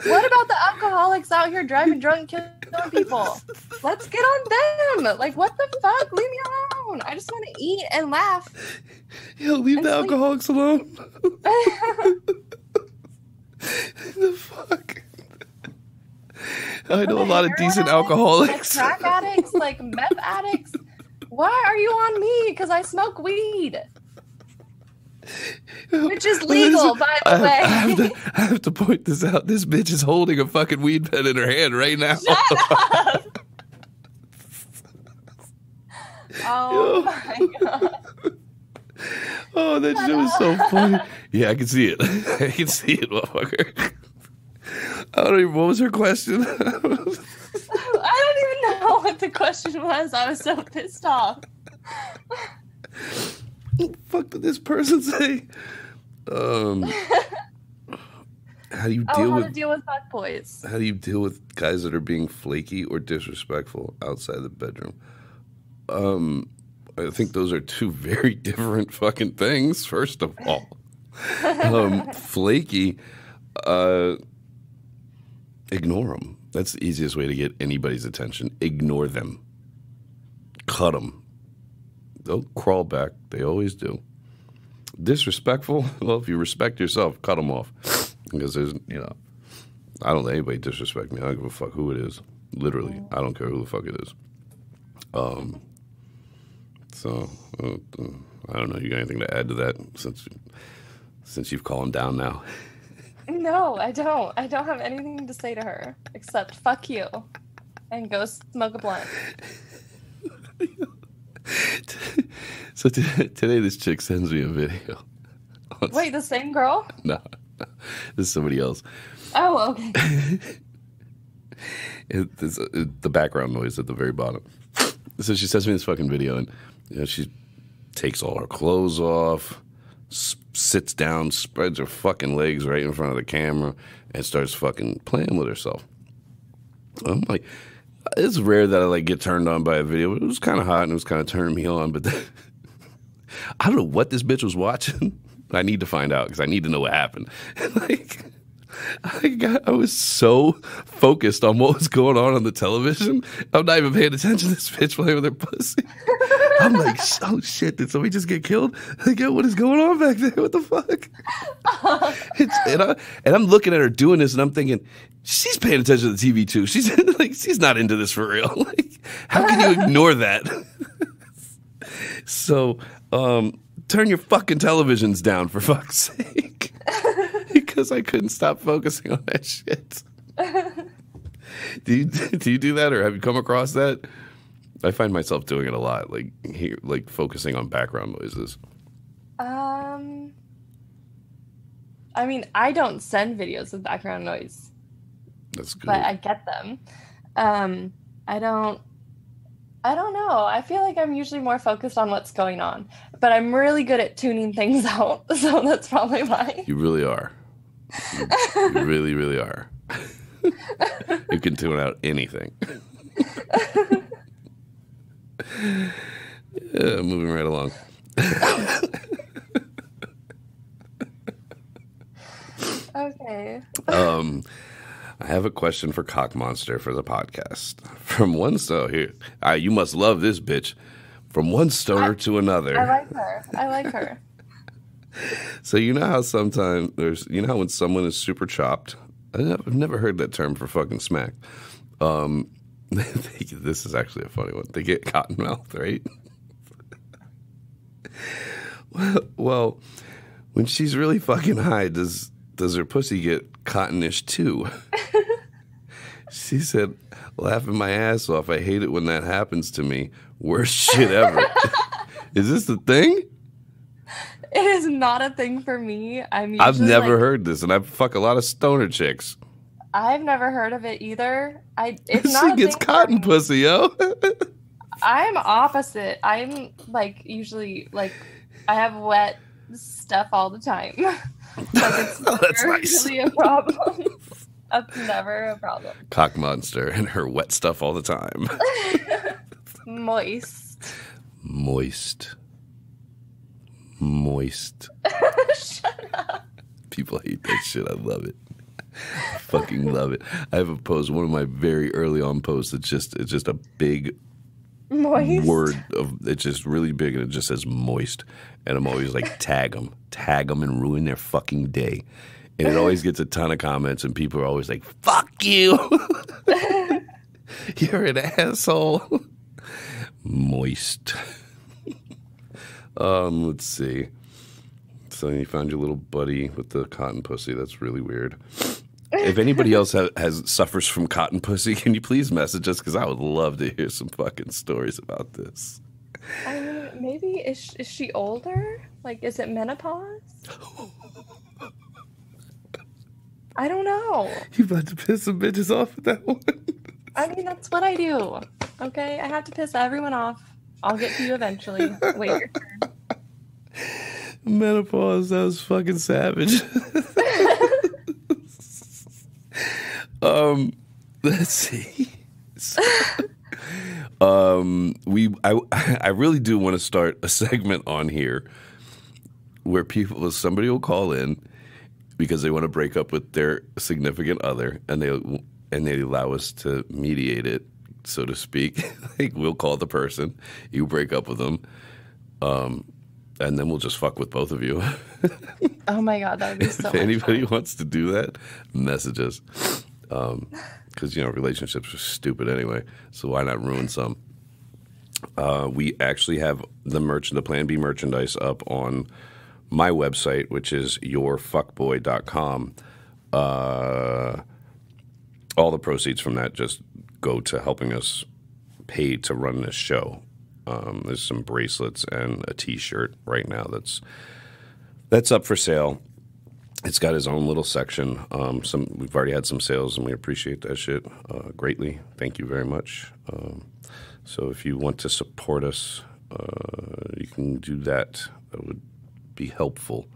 [SPEAKER 3] what about the alcoholics out here driving drunk, killing people? Let's get on them. Like, what the fuck? Leave me alone. I just want to eat and laugh.
[SPEAKER 2] Yo, leave the alcoholics alone. The fuck? I know a lot of decent alcoholics.
[SPEAKER 3] Like crack addicts, like meth addicts. Why are you on me? Because I smoke weed. Which is legal, by the way.
[SPEAKER 2] I have to point this out. This bitch is holding a fucking weed pen in her hand right now.
[SPEAKER 3] Shut up. Oh my god.
[SPEAKER 2] Oh, that shit was so funny. Yeah, I can see it. I can see it, motherfucker. I don't even, what was her question?
[SPEAKER 3] I don't even know what the question was. I was so pissed off.
[SPEAKER 2] What the fuck did this person say? How do you deal with
[SPEAKER 3] fuckboys?
[SPEAKER 2] How do you deal with guys that are being flaky or disrespectful outside the bedroom? I think those are two very different fucking things. First of all, flaky, ignore them. That's the easiest way to get anybody's attention. Ignore them. Cut them. They'll crawl back. They always do. Disrespectful? Well, if you respect yourself, cut them off. Because there's, I don't let anybody disrespect me. I don't give a fuck who it is. Literally. I don't care who the fuck it is. So, I don't know. You got anything to add to that since you've calmed down now?
[SPEAKER 3] No, I don't. I don't have anything to say to her except fuck you and go smoke a blunt.
[SPEAKER 2] So today this chick sends me a video.
[SPEAKER 3] Wait, the same girl?
[SPEAKER 2] No, this is somebody else.
[SPEAKER 3] Oh, okay.
[SPEAKER 2] It's the background noise at the very bottom. So she sends me this fucking video, and she takes all her clothes off, sits down, spreads her fucking legs right in front of the camera, and starts fucking playing with herself. I'm like, it's rare that I get turned on by a video, but it was kind of hot and it was kind of turning me on. But I don't know what this bitch was watching. I need to find out because I need to know what happened. I was so focused on what was going on the television. I'm not even paying attention to this bitch playing with her pussy. I'm like, oh shit, did somebody just get killed? Like, yo, what is going on back there? What the fuck? And I'm looking at her doing this and I'm thinking, she's paying attention to the TV too. She's not into this for real. Like, how can you ignore that? So turn your fucking televisions down for fuck's sake. Because I couldn't stop focusing on that shit. Do you do that, or have you come across that? I find myself doing it a lot, like focusing on background noises.
[SPEAKER 3] I mean, I don't send videos with background noise.
[SPEAKER 2] That's good.
[SPEAKER 3] But I get them. I don't know. I feel like I'm usually more focused on what's going on, but I'm really good at tuning things out. So that's probably why.
[SPEAKER 2] You really are. You really, really are. You can tune out anything. Yeah, moving right along.
[SPEAKER 3] Okay.
[SPEAKER 2] I have a question for Cock Monster for the podcast. From one stoner, you must love this bitch. From one stoner to another.
[SPEAKER 3] I like her.
[SPEAKER 2] So you know how sometimes how when someone is super chopped. I've never heard that term for fucking smack. This is actually a funny one. They get cotton mouth, right? Well, when she's really fucking high, does her pussy get cottonish too? She said, laughing my ass off. I hate it when that happens to me. Worst shit ever. Is this the thing?
[SPEAKER 3] It is not a thing for me.
[SPEAKER 2] I've never heard this, and I fuck a lot of stoner chicks.
[SPEAKER 3] I've never heard of it either. It's
[SPEAKER 2] She
[SPEAKER 3] not.
[SPEAKER 2] gets cotton pussy, yo.
[SPEAKER 3] I'm opposite. I'm usually I have wet stuff all the time. It's never
[SPEAKER 2] That's nice.
[SPEAKER 3] really a problem. That's never a problem.
[SPEAKER 2] Cock Monster and her wet stuff all the time.
[SPEAKER 3] Moist. Shut up.
[SPEAKER 2] People hate that shit. I love it. I fucking love it. I have a post, one of my very early on posts. It's just a big
[SPEAKER 3] Moist
[SPEAKER 2] word it's just really big, and it just says moist. And I'm always like, tag them and ruin their fucking day. And it always gets a ton of comments, and people are always like, fuck you. You're an asshole. Moist. Let's see. So you found your little buddy with the cotton pussy. That's really weird. If anybody else suffers from cotton pussy, can you please message us? Because I would love to hear some fucking stories about this.
[SPEAKER 3] I mean, maybe is she older? Is it menopause? I don't know.
[SPEAKER 2] You about to piss some bitches off with that one?
[SPEAKER 3] I mean, that's what I do. Okay, I have to piss everyone off. I'll get to you eventually. Wait your turn.
[SPEAKER 2] Menopause, that was fucking savage. Let's see. I really do want to start a segment on here where somebody will call in because they want to break up with their significant other, and they allow us to mediate it, so to speak. We'll call the person, you break up with them, and then we'll just fuck with both of you.
[SPEAKER 3] Oh my god, that would be so
[SPEAKER 2] If
[SPEAKER 3] much
[SPEAKER 2] anybody
[SPEAKER 3] fun.
[SPEAKER 2] wants to do that, message us. Because, relationships are stupid anyway, so why not ruin some? We actually have the Plan B merchandise up on my website, which is yourfuckboy.com. All the proceeds from that just go to helping us pay to run this show. There's some bracelets and a T-shirt right now that's up for sale. It's got his own little section. We've already had some sales, and we appreciate that shit greatly. Thank you very much. So if you want to support us, you can do that. That would be helpful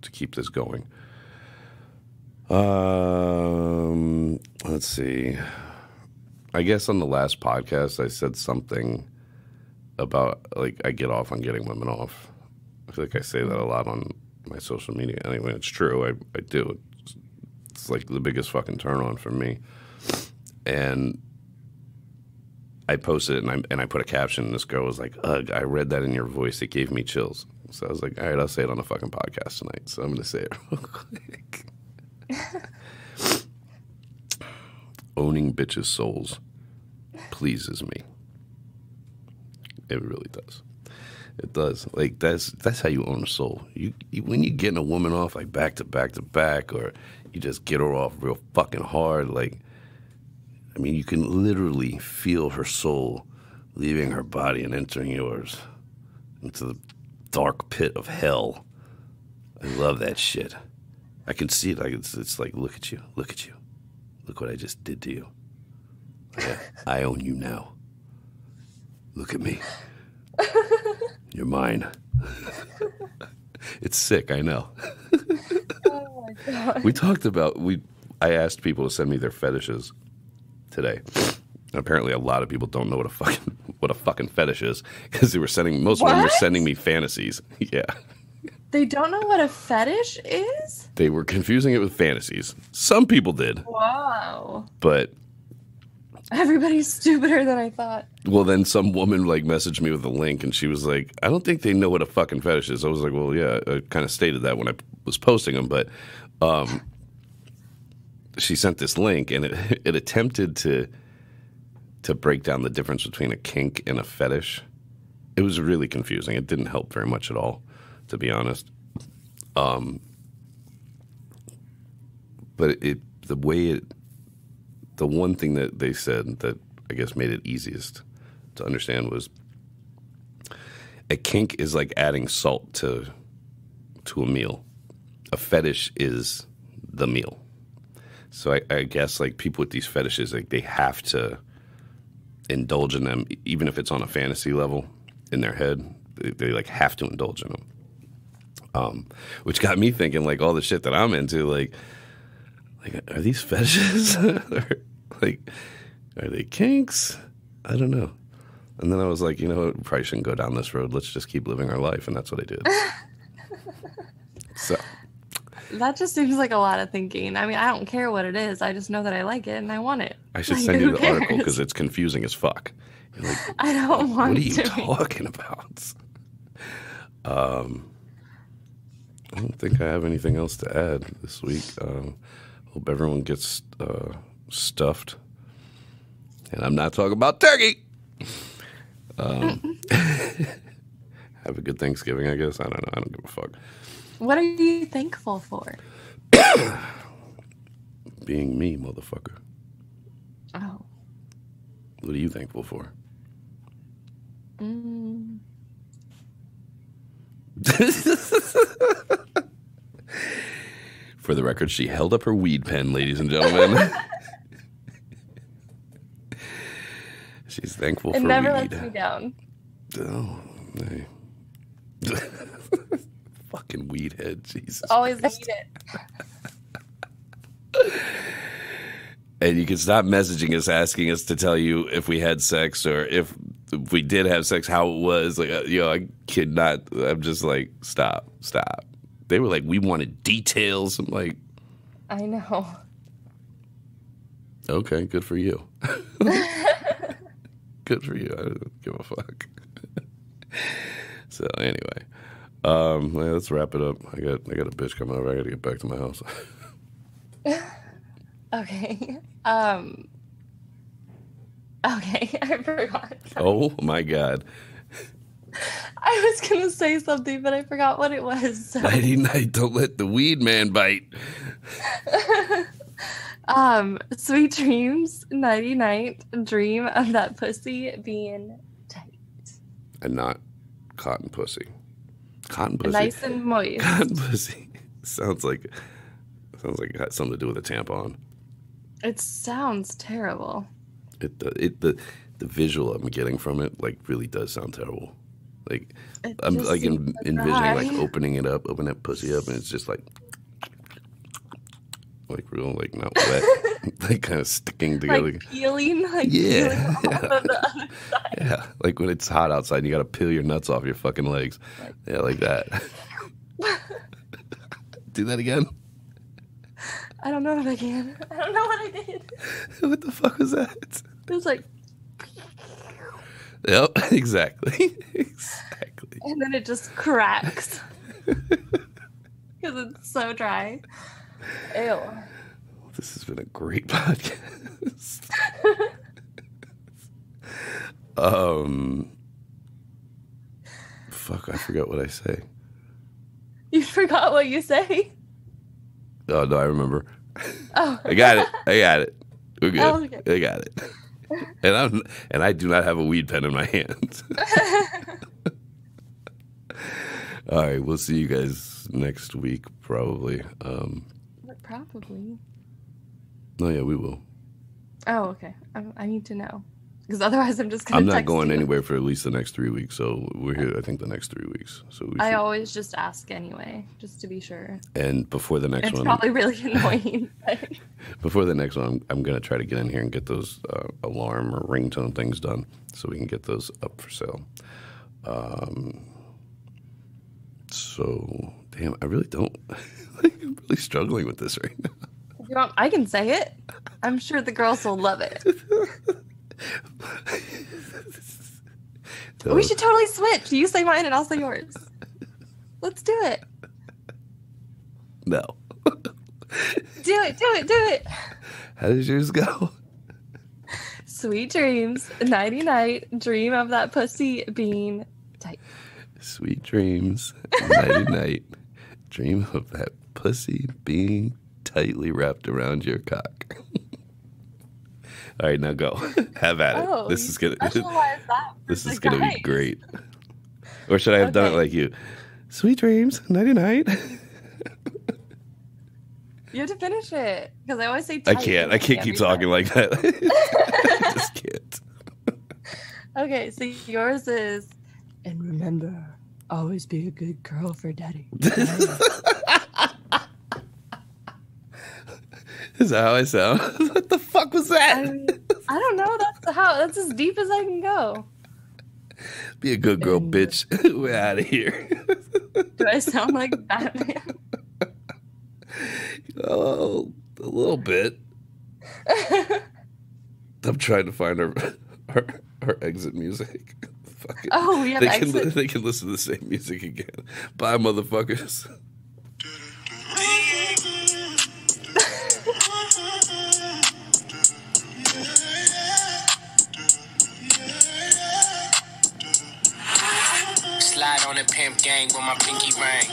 [SPEAKER 2] to keep this going. Let's see. I guess on the last podcast, I said something about, I get off on getting women off. I feel like I say that a lot on my social media. Anyway, it's true. I do. It's the biggest fucking turn on for me. And I posted it, and I put a caption, and this girl was like, ugh, I read that in your voice. It gave me chills. So I was like, all right, I'll say it on the fucking podcast tonight. So I'm going to say it real quick. Owning bitches' souls pleases me. It really does. It does. Like that's how you own a soul. You when you're getting a woman off like back to back to back, or you just get her off real fucking hard. Like, I mean, you can literally feel her soul leaving her body and entering yours into the dark pit of hell. I love that shit. I can see it. Like it's like, look at you, look what I just did to you. I own you now. Look at me. You're mine. It's sick, I know.
[SPEAKER 3] Oh my god.
[SPEAKER 2] We talked about I asked people to send me their fetishes today. And apparently a lot of people don't know what a fucking fetish is, because most of them were sending me fantasies. Yeah.
[SPEAKER 3] They don't know what a fetish is?
[SPEAKER 2] They were confusing it with fantasies. Some people did.
[SPEAKER 3] Wow.
[SPEAKER 2] But
[SPEAKER 3] Everybody's stupider than I thought.
[SPEAKER 2] well, then some woman like messaged me with a link, and she was like, I don't think they know what a fucking fetish is. I was like, well, yeah, I kind of stated that when I was posting them, but she sent this link, and it attempted to break down the difference between a kink and a fetish. It was really confusing. It didn't help very much at all, to be honest. But the one thing that they said that I guess made it easiest to understand was a kink is like adding salt to a meal. A fetish is the meal. So I guess like people with these fetishes, like they have to indulge in them, even if it's on a fantasy level in their head. They like have to indulge in them. Which got me thinking, like, all the shit that I'm into, like are these fetishes? Like, are they kinks? I don't know. And then I was like, you know what? We probably shouldn't go down this road. Let's just keep living our life. And that's what I did. So.
[SPEAKER 3] That just seems like a lot of thinking. I mean, I don't care what it is. I just know that I like it and I want it.
[SPEAKER 2] I should
[SPEAKER 3] Like,
[SPEAKER 2] send you
[SPEAKER 3] who
[SPEAKER 2] the article
[SPEAKER 3] cares?
[SPEAKER 2] because it's confusing as fuck. You're like,
[SPEAKER 3] I don't want
[SPEAKER 2] what are you
[SPEAKER 3] to.
[SPEAKER 2] talking about? I don't think I have anything else to add this week. Hope everyone gets stuffed. And I'm not talking about turkey. Have a good Thanksgiving, I guess. I don't know. I don't give a fuck.
[SPEAKER 3] What are you thankful for?
[SPEAKER 2] Being me, motherfucker.
[SPEAKER 3] Oh.
[SPEAKER 2] What are you thankful for? For the record, she held up her weed pen, ladies and gentlemen. She's thankful
[SPEAKER 3] It
[SPEAKER 2] for
[SPEAKER 3] never
[SPEAKER 2] weed.
[SPEAKER 3] lets me down.
[SPEAKER 2] Oh, hey. Fucking weed head, Jesus.
[SPEAKER 3] Always need it.
[SPEAKER 2] And you can stop messaging us, asking us to tell you if we had sex or if we did have sex, how it was. Like, I kid not. I'm just like, stop. They were like, we wanted details. I'm like,
[SPEAKER 3] I know.
[SPEAKER 2] okay, good for you. Good for you. I don't give a fuck. So anyway, let's wrap it up. I got a bitch coming over. I got to get back to my house.
[SPEAKER 3] Okay. Okay, I forgot.
[SPEAKER 2] Oh my God.
[SPEAKER 3] I was gonna say something, but I forgot what it was. So.
[SPEAKER 2] Nighty night, don't let the weed man bite.
[SPEAKER 3] Sweet dreams, nighty night. Dream of that pussy being tight,
[SPEAKER 2] And not cotton pussy. Cotton pussy.
[SPEAKER 3] nice and moist.
[SPEAKER 2] Cotton pussy. Sounds like it had something to do with a tampon.
[SPEAKER 3] It sounds terrible.
[SPEAKER 2] The visual I'm getting from it like really does sound terrible. Like
[SPEAKER 3] It
[SPEAKER 2] I'm
[SPEAKER 3] just
[SPEAKER 2] like
[SPEAKER 3] seems so
[SPEAKER 2] envisioning like
[SPEAKER 3] dry.
[SPEAKER 2] opening that pussy up, and it's just like real, like not wet, like kind of sticking together.
[SPEAKER 3] Like peeling,
[SPEAKER 2] Yeah.
[SPEAKER 3] peeling off of the other side.
[SPEAKER 2] Yeah, like when it's hot outside and you gotta peel your nuts off your fucking legs. Yeah, like that. Do that again.
[SPEAKER 3] I don't know if I can. I don't know what I did.
[SPEAKER 2] What the fuck was that?
[SPEAKER 3] It was like,
[SPEAKER 2] Yep, exactly. Exactly.
[SPEAKER 3] and then it just cracks because it's so dry. Ew.
[SPEAKER 2] This has been a great podcast. fuck? I forgot what I say.
[SPEAKER 3] You forgot what you say?
[SPEAKER 2] Oh, no, I remember.
[SPEAKER 3] Oh.
[SPEAKER 2] I got it. We're good.
[SPEAKER 3] Oh, okay.
[SPEAKER 2] I got it. And I do not have a weed pen in my hand. All right, we'll see you guys next week, probably.
[SPEAKER 3] Probably.
[SPEAKER 2] Oh, yeah, we will.
[SPEAKER 3] Oh, okay. I need to know. Because otherwise I'm just going to
[SPEAKER 2] I'm not
[SPEAKER 3] text
[SPEAKER 2] going
[SPEAKER 3] you.
[SPEAKER 2] anywhere for at least the next 3 weeks, so we're here, I think, the next 3 weeks. So
[SPEAKER 3] I always just ask anyway, just to be sure.
[SPEAKER 2] And before the next
[SPEAKER 3] It's
[SPEAKER 2] one...
[SPEAKER 3] probably really annoying.
[SPEAKER 2] Before the next one, I'm going to try to get in here and get those alarm or ringtone things done so we can get those up for sale. So, damn, I really don't... I'm really struggling with this right now.
[SPEAKER 3] If you want, I can say it. I'm sure the girls will love it. We should totally switch. You say mine and I'll say yours. Let's do it.
[SPEAKER 2] No.
[SPEAKER 3] Do it.
[SPEAKER 2] How does yours go?
[SPEAKER 3] Sweet dreams, nighty night, dream of that pussy being tight.
[SPEAKER 2] Sweet dreams, nighty night, dream of that pussy being tightly wrapped around your cock. All right, now go. Have at it.
[SPEAKER 3] Oh,
[SPEAKER 2] This is gonna
[SPEAKER 3] be
[SPEAKER 2] great. Or should I have done it like you? Sweet dreams, nighty night.
[SPEAKER 3] You have to finish it because I always say
[SPEAKER 2] I
[SPEAKER 3] tight.
[SPEAKER 2] can't keep talking like that. I just can't.
[SPEAKER 3] Okay, so yours is, and remember, always be a good girl for daddy.
[SPEAKER 2] Is that how I sound? What the fuck was that?
[SPEAKER 3] I don't know. That's as deep as I can go.
[SPEAKER 2] Be a good girl, bitch. We're out of here.
[SPEAKER 3] Do I sound like Batman?
[SPEAKER 2] Oh, a little bit. I'm trying to find our exit music. Fuck it.
[SPEAKER 3] Oh, we have exit.
[SPEAKER 2] They can listen to the same music again. Bye, motherfuckers.
[SPEAKER 1] Slide on the pimp gang with my pinky ring.